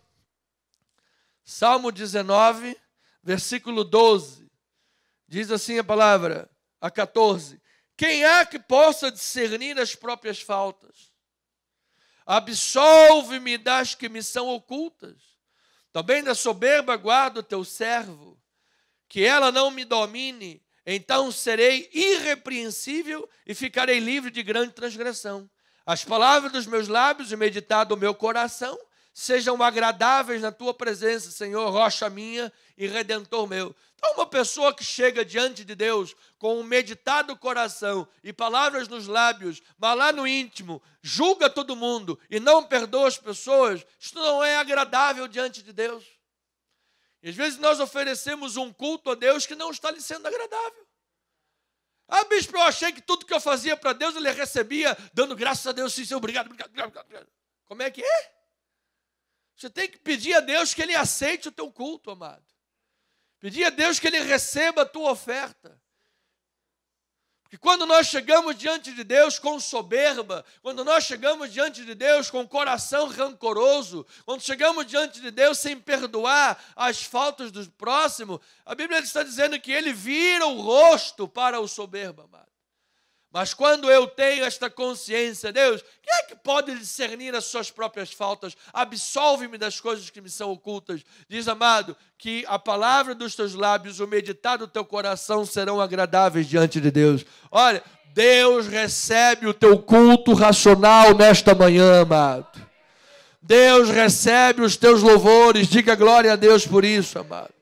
versículo 12, diz assim a palavra, a 14. Quem há que possa discernir as próprias faltas? Absolve-me das que me são ocultas. Também da soberba guarda o teu servo, que ela não me domine, então serei irrepreensível e ficarei livre de grande transgressão. As palavras dos meus lábios e meditar do meu coração sejam agradáveis na tua presença, Senhor, rocha minha e redentor meu. Então, uma pessoa que chega diante de Deus com um meditado coração e palavras nos lábios, mas lá no íntimo, julga todo mundo e não perdoa as pessoas, isso não é agradável diante de Deus. E às vezes nós oferecemos um culto a Deus que não está lhe sendo agradável. Ah, bispo, eu achei que tudo que eu fazia para Deus, ele recebia, dando graças a Deus, sim, Senhor, obrigado. Como é que é? Você tem que pedir a Deus que Ele aceite o teu culto, amado. Pedir a Deus que Ele receba a tua oferta. Porque quando nós chegamos diante de Deus com soberba, quando nós chegamos diante de Deus com coração rancoroso, quando chegamos diante de Deus sem perdoar as faltas do próximo, a Bíblia está dizendo que Ele vira o rosto para o soberbo, amado. Mas quando eu tenho esta consciência, Deus, quem é que pode discernir as suas próprias faltas? Absolve-me das coisas que me são ocultas. Diz, amado, que a palavra dos teus lábios, o meditar do teu coração serão agradáveis diante de Deus. Olha, Deus recebe o teu culto racional nesta manhã, amado. Deus recebe os teus louvores. Diga glória a Deus por isso, amado.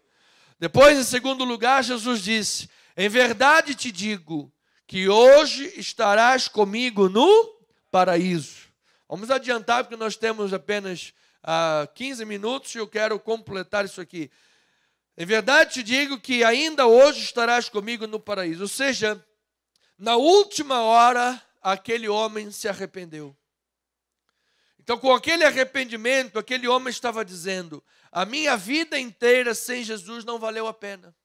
Depois, em segundo lugar, Jesus disse, em verdade te digo, que hoje estarás comigo no paraíso. Vamos adiantar, porque nós temos apenas 15 minutos e eu quero completar isso aqui. Em verdade te digo que ainda hoje estarás comigo no paraíso. Ou seja, na última hora, aquele homem se arrependeu. Então, com aquele arrependimento, aquele homem estava dizendo: a minha vida inteira sem Jesus não valeu a pena.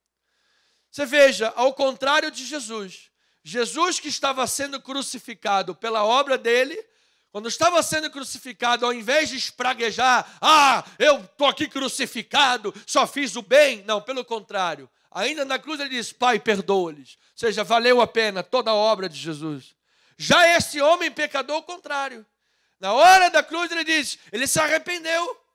Você veja, ao contrário de Jesus, Jesus que estava sendo crucificado pela obra dele, quando estava sendo crucificado, ao invés de espraguejar, eu estou aqui crucificado, só fiz o bem. Não, pelo contrário. Ainda na cruz ele diz: Pai, perdoa-lhes. Ou seja, valeu a pena toda a obra de Jesus. Já esse homem pecador, o contrário. Na hora da cruz ele diz, ele se arrependeu.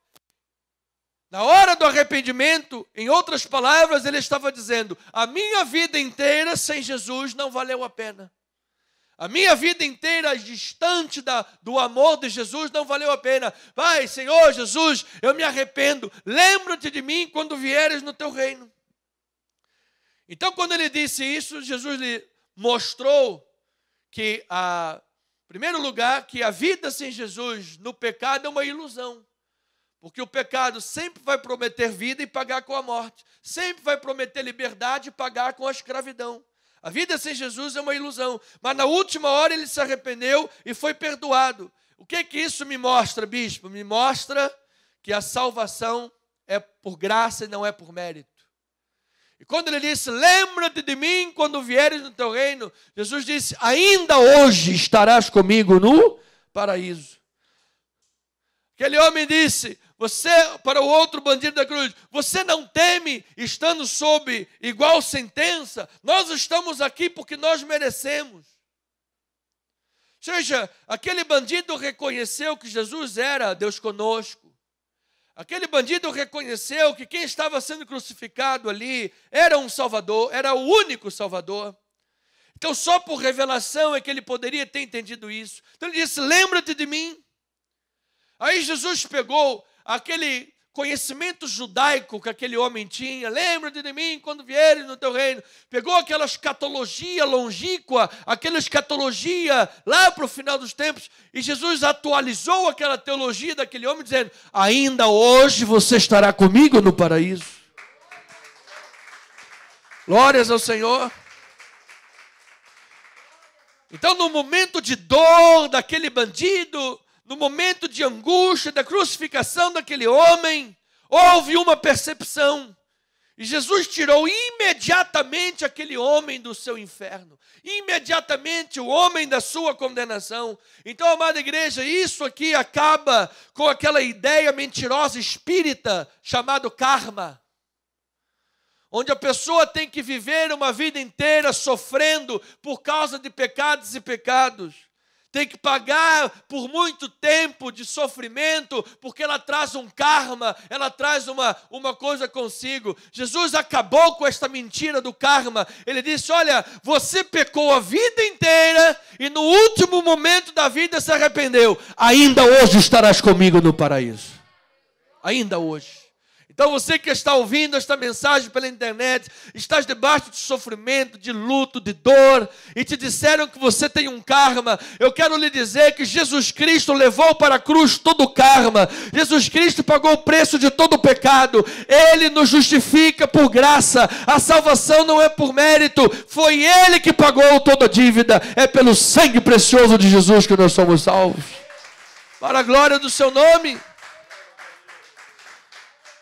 Na hora do arrependimento, em outras palavras, ele estava dizendo: a minha vida inteira sem Jesus não valeu a pena. A minha vida inteira distante do amor de Jesus não valeu a pena. Pai, Senhor Jesus, eu me arrependo. Lembra-te de mim quando vieres no teu reino. Então, quando ele disse isso, Jesus lhe mostrou que, em primeiro lugar, que a vida sem Jesus no pecado é uma ilusão. Porque o pecado sempre vai prometer vida e pagar com a morte. Sempre vai prometer liberdade e pagar com a escravidão. A vida sem Jesus é uma ilusão. Mas na última hora ele se arrependeu e foi perdoado. O que isso me mostra, bispo? Me mostra que a salvação é por graça e não é por mérito. E quando ele disse: lembra-te de mim quando vieres no teu reino, Jesus disse: ainda hoje estarás comigo no paraíso. Aquele homem disse, para o outro bandido da cruz: você não teme estando sob igual sentença? Nós estamos aqui porque nós merecemos. Ou seja, aquele bandido reconheceu que Jesus era Deus conosco. Aquele bandido reconheceu que quem estava sendo crucificado ali era um Salvador, era o único Salvador. Então só por revelação é que ele poderia ter entendido isso. Então ele disse: lembra-te de mim. Aí Jesus pegou aquele conhecimento judaico que aquele homem tinha: lembra-te de mim quando vieres no teu reino. Pegou aquela escatologia longínqua, aquela escatologia lá para o final dos tempos, e Jesus atualizou aquela teologia daquele homem, dizendo: ainda hoje você estará comigo no paraíso. Glórias ao Senhor. Então, no momento de dor daquele bandido, no momento de angústia, da crucificação daquele homem, houve uma percepção. E Jesus tirou imediatamente aquele homem do seu inferno. Imediatamente o homem da sua condenação. Então, amada igreja, isso aqui acaba com aquela ideia mentirosa espírita chamada karma. Onde a pessoa tem que viver uma vida inteira sofrendo por causa de pecados e pecados. Tem que pagar por muito tempo de sofrimento, porque ela traz um karma, ela traz uma coisa consigo. Jesus acabou com esta mentira do karma. Ele disse: olha, você pecou a vida inteira e no último momento da vida se arrependeu. Ainda hoje estarás comigo no paraíso. Ainda hoje. Então você que está ouvindo esta mensagem pela internet, estás debaixo de sofrimento, de luto, de dor, e te disseram que você tem um karma. Eu quero lhe dizer que Jesus Cristo levou para a cruz todo o karma. Jesus Cristo pagou o preço de todo o pecado. Ele nos justifica por graça. A salvação não é por mérito. Foi Ele que pagou toda a dívida. É pelo sangue precioso de Jesus que nós somos salvos. Para a glória do seu nome.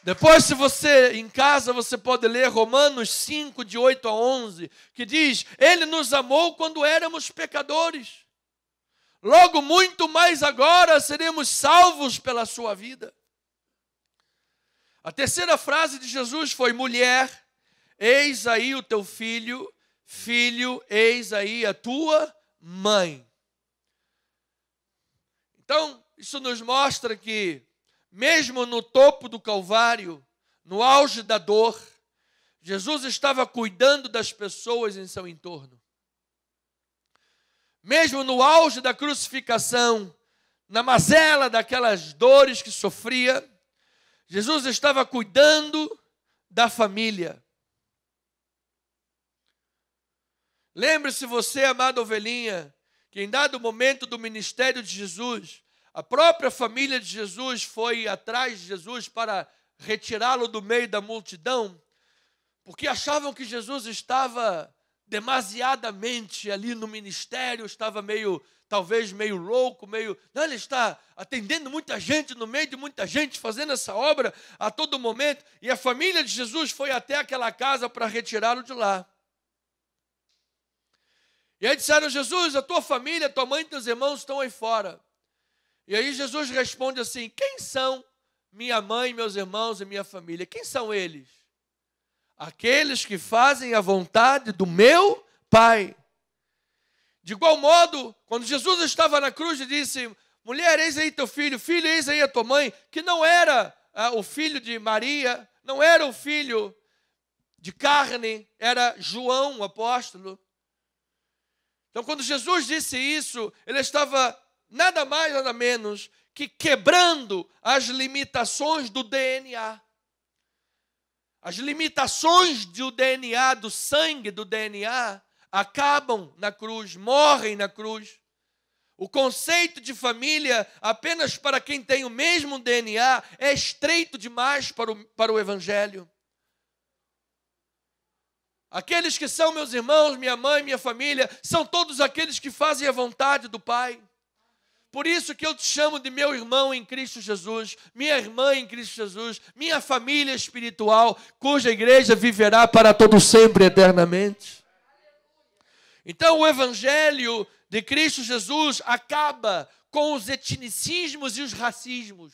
Depois, se você, em casa, você pode ler Romanos 5, de 8 a 11, que diz: Ele nos amou quando éramos pecadores. Logo, muito mais agora, seremos salvos pela sua vida. A terceira frase de Jesus foi: mulher, eis aí o teu filho, filho, eis aí a tua mãe. Então, isso nos mostra que mesmo no topo do Calvário, no auge da dor, Jesus estava cuidando das pessoas em seu entorno. Mesmo no auge da crucificação, na mazela daquelas dores que sofria, Jesus estava cuidando da família. Lembre-se você, amada ovelhinha, que em dado momento do ministério de Jesus, a própria família de Jesus foi atrás de Jesus para retirá-lo do meio da multidão, porque achavam que Jesus estava demasiadamente ali no ministério, estava talvez meio louco, não, ele está atendendo muita gente, no meio de muita gente, fazendo essa obra a todo momento, e a família de Jesus foi até aquela casa para retirá-lo de lá. E aí disseram: Jesus, a tua família, tua mãe e teus irmãos estão aí fora. E aí Jesus responde assim: quem são minha mãe, meus irmãos e minha família? Quem são eles? Aqueles que fazem a vontade do meu Pai. De igual modo, quando Jesus estava na cruz e disse: mulher, eis aí teu filho, filho, eis aí a tua mãe, que não era o filho de Maria, não era o filho de carne, era João, o apóstolo. Então, quando Jesus disse isso, ele estava nada mais, nada menos que quebrando as limitações do DNA. As limitações do DNA, do sangue do DNA, acabam na cruz, morrem na cruz. O conceito de família, apenas para quem tem o mesmo DNA, é estreito demais para o Evangelho. Aqueles que são meus irmãos, minha mãe, minha família, são todos aqueles que fazem a vontade do Pai. Por isso que eu te chamo de meu irmão em Cristo Jesus, minha irmã em Cristo Jesus, minha família espiritual, cuja igreja viverá para todo sempre, eternamente. Então o Evangelho de Cristo Jesus acaba com os etnicismos e os racismos.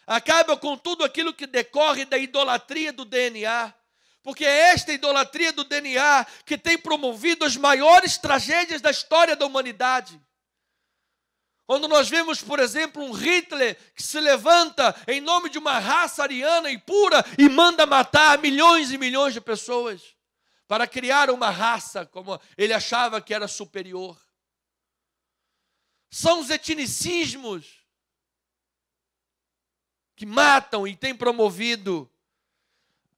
Acaba com tudo aquilo que decorre da idolatria do DNA. Porque é esta idolatria do DNA que tem promovido as maiores tragédias da história da humanidade. Quando nós vemos, por exemplo, um Hitler que se levanta em nome de uma raça ariana e pura e manda matar milhões e milhões de pessoas para criar uma raça como ele achava que era superior. São os etnicismos que matam e têm promovido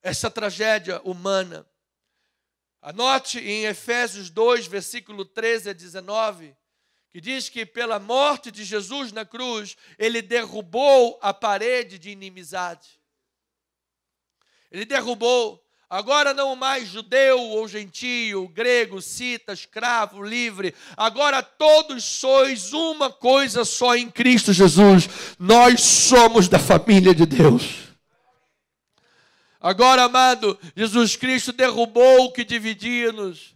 essa tragédia humana. Anote em Efésios 2, versículo 13 a 19, que diz que pela morte de Jesus na cruz, ele derrubou a parede de inimizade. Ele derrubou. Agora não mais judeu ou gentio, grego, cita, escravo, livre. Agora todos sois uma coisa só em Cristo Jesus. Nós somos da família de Deus. Agora, amado, Jesus Cristo derrubou o que dividia-nos.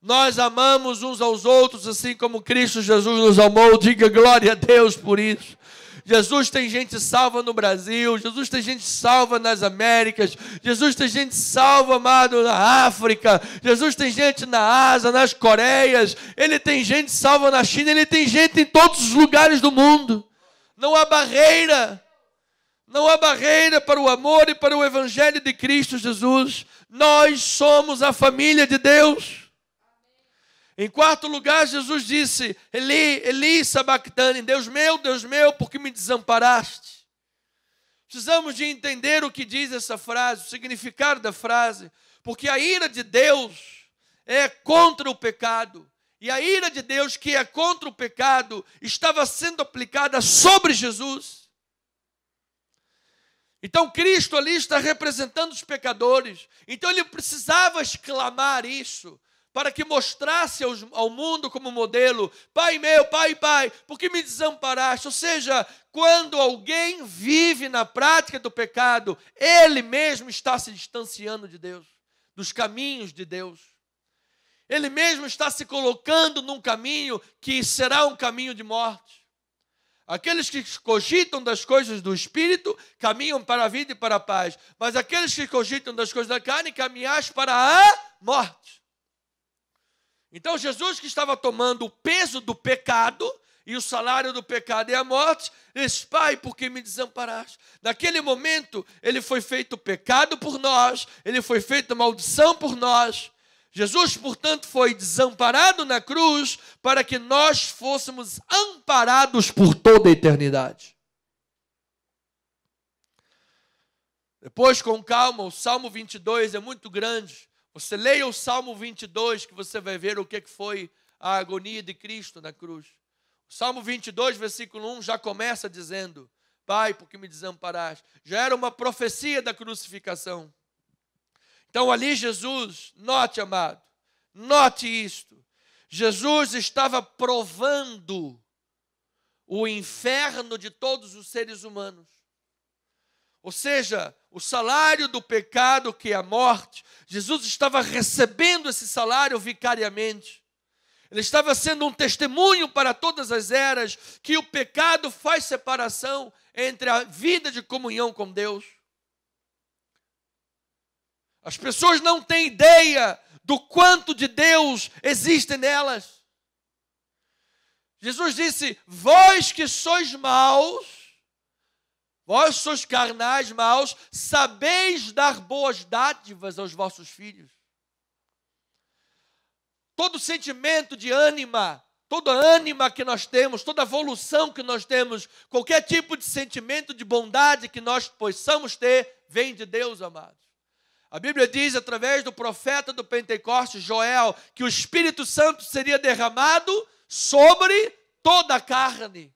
Nós amamos uns aos outros, assim como Cristo Jesus nos amou. Diga glória a Deus por isso. Jesus tem gente salva no Brasil. Jesus tem gente salva nas Américas. Jesus tem gente salva, amado, na África. Jesus tem gente na Ásia, nas Coreias. Ele tem gente salva na China. Ele tem gente em todos os lugares do mundo. Não há barreira. Não há barreira para o amor e para o Evangelho de Cristo Jesus. Nós somos a família de Deus. Em quarto lugar, Jesus disse: Eli, Eli, sabactani, Deus meu, por que me desamparaste? Precisamos de entender o que diz essa frase, o significado da frase, porque a ira de Deus é contra o pecado. E a ira de Deus, que é contra o pecado, estava sendo aplicada sobre Jesus. Então Cristo ali está representando os pecadores. Então ele precisava exclamar isso para que mostrasse ao mundo como modelo: Pai meu, Pai, por que me desamparaste? Ou seja, quando alguém vive na prática do pecado, ele mesmo está se distanciando de Deus, dos caminhos de Deus. Ele mesmo está se colocando num caminho que será um caminho de morte. Aqueles que cogitam das coisas do Espírito caminham para a vida e para a paz. Mas aqueles que cogitam das coisas da carne caminham para a morte. Então Jesus, que estava tomando o peso do pecado, e o salário do pecado é a morte, disse: Pai, por que me desamparaste? Naquele momento, ele foi feito pecado por nós, ele foi feito maldição por nós. Jesus, portanto, foi desamparado na cruz para que nós fôssemos amparados por toda a eternidade. Depois, com calma, o Salmo 22 é muito grande. Você leia o Salmo 22, que você vai ver o que foi a agonia de Cristo na cruz. O Salmo 22, versículo 1, já começa dizendo: Pai, por que me desamparaste? Já era uma profecia da crucificação. Então ali Jesus, note, amado, note isto. Jesus estava provando o inferno de todos os seres humanos. Ou seja, o salário do pecado, que é a morte, Jesus estava recebendo esse salário vicariamente. Ele estava sendo um testemunho para todas as eras que o pecado faz separação entre a vida de comunhão com Deus. As pessoas não têm ideia do quanto de Deus existe nelas. Jesus disse: vós que sois maus, vós sois carnais, maus, sabeis dar boas dádivas aos vossos filhos. Todo sentimento de ânima, toda ânima que nós temos, toda evolução que nós temos, qualquer tipo de sentimento de bondade que nós possamos ter, vem de Deus, amados. A Bíblia diz, através do profeta do Pentecostes, Joel, que o Espírito Santo seria derramado sobre toda a carne.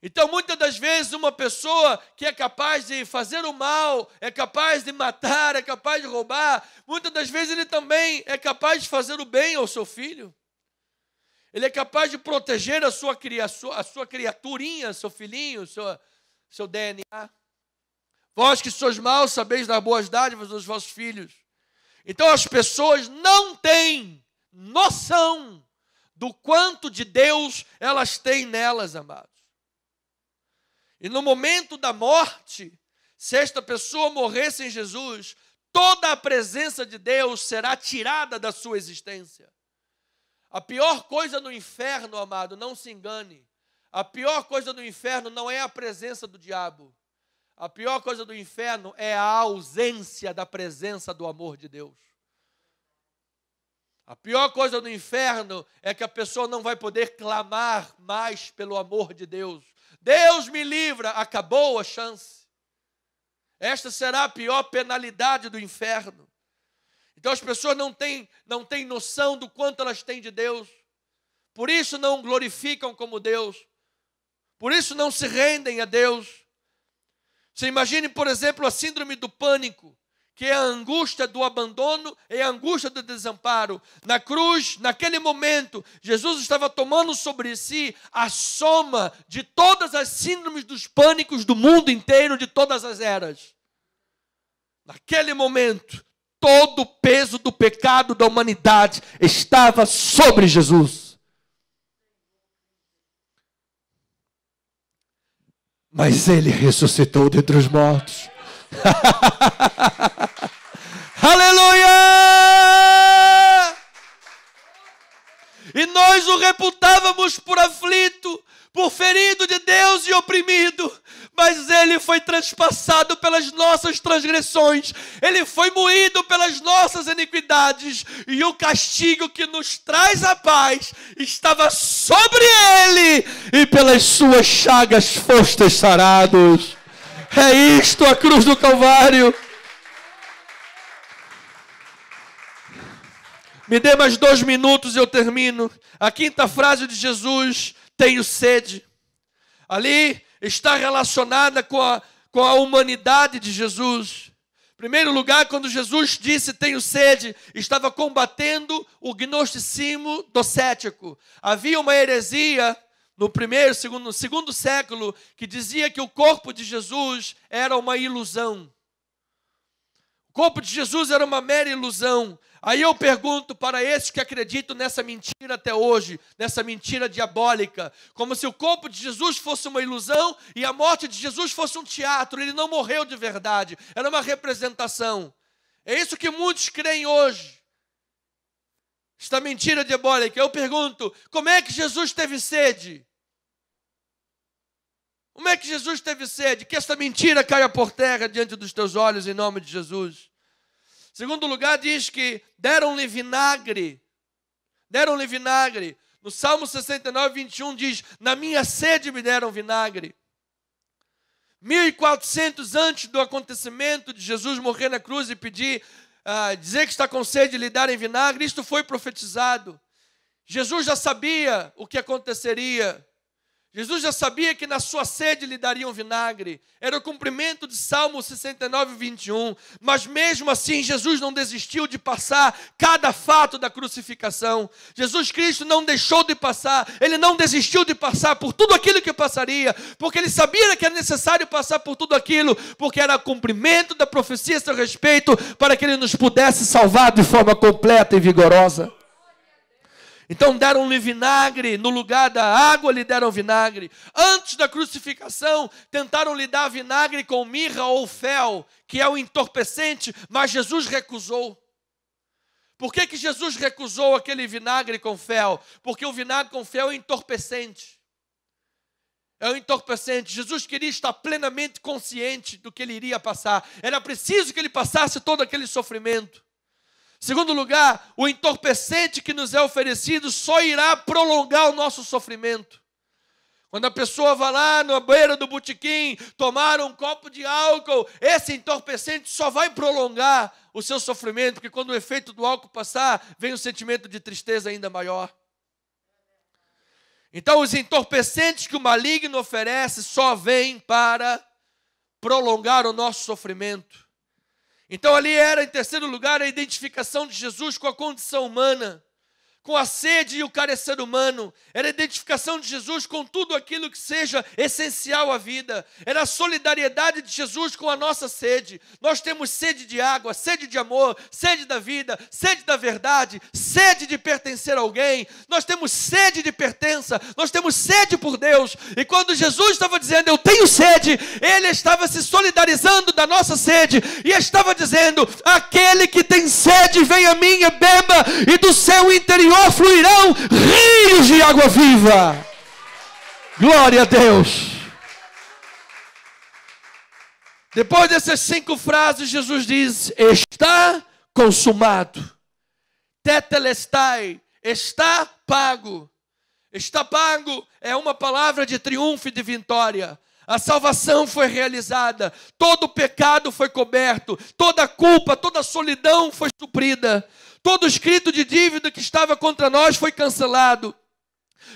Então, muitas das vezes, uma pessoa que é capaz de fazer o mal, é capaz de matar, é capaz de roubar, muitas das vezes ele também é capaz de fazer o bem ao seu filho. Ele é capaz de proteger a sua criaturinha, seu filhinho, seu DNA. Vós que sois maus, sabeis dar boas dádivas aos vossos filhos. Então as pessoas não têm noção do quanto de Deus elas têm nelas, amados. E no momento da morte, se esta pessoa morrer sem Jesus, toda a presença de Deus será tirada da sua existência. A pior coisa no inferno, amado, não se engane. A pior coisa no inferno não é a presença do diabo. A pior coisa do inferno é a ausência da presença do amor de Deus. A pior coisa do inferno é que a pessoa não vai poder clamar mais pelo amor de Deus. Deus me livra, acabou a chance. Esta será a pior penalidade do inferno. Então as pessoas não têm noção do quanto elas têm de Deus. Por isso não glorificam como Deus. Por isso não se rendem a Deus. Você imagine, por exemplo, a síndrome do pânico, que é a angústia do abandono e a angústia do desamparo. Na cruz, naquele momento, Jesus estava tomando sobre si a soma de todas as síndromes dos pânicos do mundo inteiro, de todas as eras. Naquele momento, todo o peso do pecado da humanidade estava sobre Jesus. Mas ele ressuscitou dentre os mortos. Aleluia! E nós o reputávamos por aflito, por ferido de Deus e oprimido. Mas ele foi transpassado pelas nossas transgressões. Ele foi moído pelas nossas iniquidades. E o castigo que nos traz a paz estava sobre ele. E pelas suas chagas fostes sarados. É isto a cruz do Calvário. Me dê mais 2 minutos e eu termino. A quinta frase de Jesus: tenho sede. Ali está relacionada com a humanidade de Jesus. Em primeiro lugar, quando Jesus disse tenho sede, estava combatendo o gnosticismo docético. Havia uma heresia no segundo século que dizia que o corpo de Jesus era uma ilusão. O corpo de Jesus era uma mera ilusão. Aí eu pergunto para esses que acreditam nessa mentira até hoje, nessa mentira diabólica, como se o corpo de Jesus fosse uma ilusão e a morte de Jesus fosse um teatro. Ele não morreu de verdade, era uma representação. É isso que muitos creem hoje. Esta mentira diabólica. Eu pergunto, como é que Jesus teve sede? Como é que Jesus teve sede? Que esta mentira caia por terra diante dos teus olhos, em nome de Jesus. Segundo lugar, diz que deram-lhe vinagre. Deram-lhe vinagre. No Salmo 69, 21 diz: na minha sede me deram vinagre. 1400 antes do acontecimento de Jesus morrer na cruz e pedir dizer que está com sede e lhe darem vinagre, isto foi profetizado. Jesus já sabia o que aconteceria. Jesus já sabia que na sua sede lhe dariam vinagre. Era o cumprimento de Salmo 69, 21. Mas mesmo assim, Jesus não desistiu de passar cada fato da crucificação. Jesus Cristo não deixou de passar. Ele não desistiu de passar por tudo aquilo que passaria. Porque ele sabia que era necessário passar por tudo aquilo. Porque era o cumprimento da profecia a seu respeito, para que ele nos pudesse salvar de forma completa e vigorosa. Então deram-lhe vinagre, no lugar da água lhe deram vinagre. Antes da crucificação, tentaram lhe dar vinagre com mirra ou fel, que é o entorpecente, mas Jesus recusou. Por que Jesus recusou aquele vinagre com fel? Porque o vinagre com fel é entorpecente. É um entorpecente. Jesus queria estar plenamente consciente do que ele iria passar. Era preciso que ele passasse todo aquele sofrimento. Segundo lugar, o entorpecente que nos é oferecido só irá prolongar o nosso sofrimento. Quando a pessoa vai lá na beira do botequim tomar um copo de álcool, esse entorpecente só vai prolongar o seu sofrimento, porque quando o efeito do álcool passar, vem um sentimento de tristeza ainda maior. Então, os entorpecentes que o maligno oferece só vêm para prolongar o nosso sofrimento. Então ali era, em terceiro lugar, a identificação de Jesus com a condição humana, com a sede e o carecer humano. Era a identificação de Jesus com tudo aquilo que seja essencial à vida. Era a solidariedade de Jesus com a nossa sede. Nós temos sede de água, sede de amor, sede da vida, sede da verdade, sede de pertencer a alguém. Nós temos sede de pertença, nós temos sede por Deus. E quando Jesus estava dizendo, eu tenho sede, Ele estava se solidarizando da nossa sede e estava dizendo, aquele que tem sede, venha a mim e beba, e do seu interior fluirão rios de água viva. Glória a Deus. Depois dessas 5 frases, Jesus diz, está consumado. Tetelestai, está pago. Está pago é uma palavra de triunfo e de vitória. A salvação foi realizada, todo o pecado foi coberto, toda a culpa, toda a solidão foi suprida. Todo escrito de dívida que estava contra nós foi cancelado.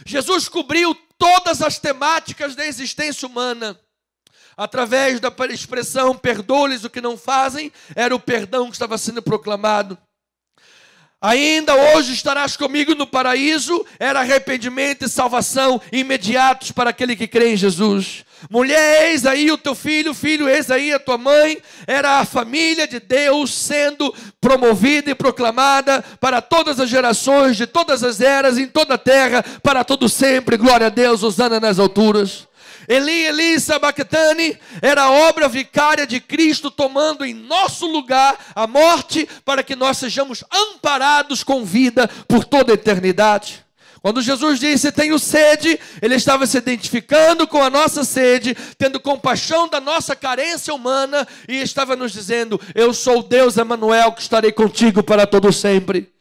Jesus cobriu todas as temáticas da existência humana. Através da expressão, perdoa-lhes o que não fazem, era o perdão que estava sendo proclamado. Ainda hoje estarás comigo no paraíso, era arrependimento e salvação imediatos para aquele que crê em Jesus. Mulher, eis aí o teu filho, filho, eis aí a tua mãe. Era a família de Deus sendo promovida e proclamada para todas as gerações, de todas as eras, em toda a terra, para todo sempre. Glória a Deus, hosana nas alturas. Eli, Eli, sabactani, era a obra vicária de Cristo tomando em nosso lugar a morte para que nós sejamos amparados com vida por toda a eternidade. Quando Jesus disse, tenho sede, Ele estava se identificando com a nossa sede, tendo compaixão da nossa carência humana e estava nos dizendo, eu sou o Deus Emanuel que estarei contigo para todo sempre.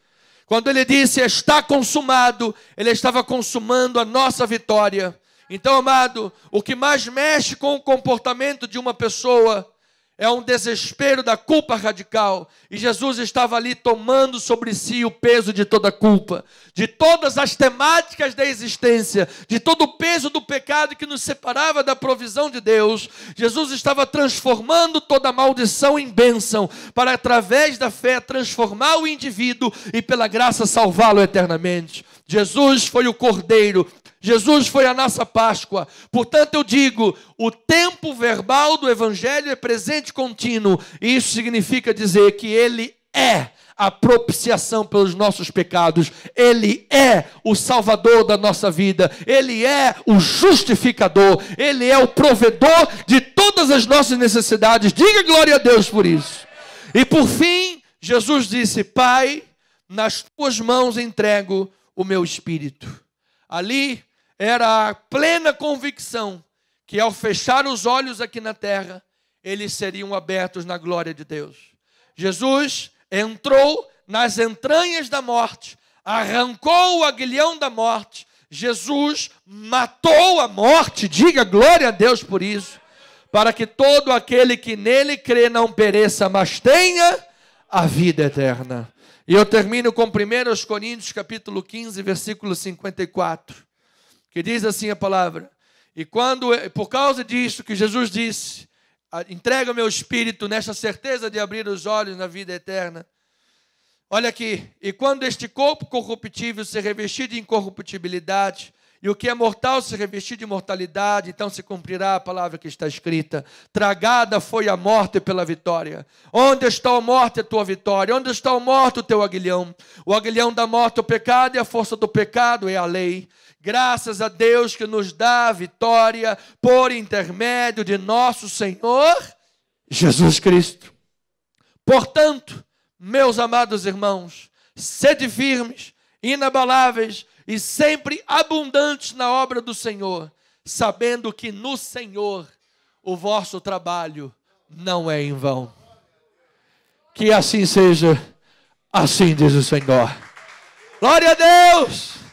Quando Ele disse, está consumado, Ele estava consumando a nossa vitória. Então, amado, o que mais mexe com o comportamento de uma pessoa é um desespero da culpa radical. E Jesus estava ali tomando sobre si o peso de toda a culpa, de todas as temáticas da existência, de todo o peso do pecado que nos separava da provisão de Deus. Jesus estava transformando toda a maldição em bênção, para através da fé transformar o indivíduo e pela graça salvá-lo eternamente. Jesus foi o Cordeiro. Jesus foi a nossa Páscoa. Portanto, eu digo, o tempo verbal do Evangelho é presente contínuo. E isso significa dizer que Ele é a propiciação pelos nossos pecados. Ele é o Salvador da nossa vida. Ele é o justificador. Ele é o provedor de todas as nossas necessidades. Diga glória a Deus por isso. E por fim, Jesus disse, Pai, nas tuas mãos entrego o meu espírito. Ali era a plena convicção que ao fechar os olhos aqui na terra, eles seriam abertos na glória de Deus. Jesus entrou nas entranhas da morte, arrancou o aguilhão da morte. Jesus matou a morte, diga glória a Deus por isso, para que todo aquele que nele crê não pereça, mas tenha a vida eterna. E eu termino com 1 Coríntios capítulo 15, versículo 54, que diz assim a palavra: e quando, por causa disso que Jesus disse, entrega o meu espírito nesta certeza de abrir os olhos na vida eterna. Olha aqui, e quando este corpo corruptível se revestir de incorruptibilidade, e o que é mortal se revestir de imortalidade, então se cumprirá a palavra que está escrita: tragada foi a morte pela vitória. Onde está a morte, a tua vitória? Onde está a morte, o teu aguilhão? O aguilhão da morte é o pecado, e a força do pecado é a lei. Graças a Deus que nos dá a vitória por intermédio de nosso Senhor Jesus Cristo. Portanto, meus amados irmãos, sede firmes, inabaláveis e sempre abundantes na obra do Senhor, sabendo que no Senhor o vosso trabalho não é em vão. Que assim seja, assim diz o Senhor. Glória a Deus!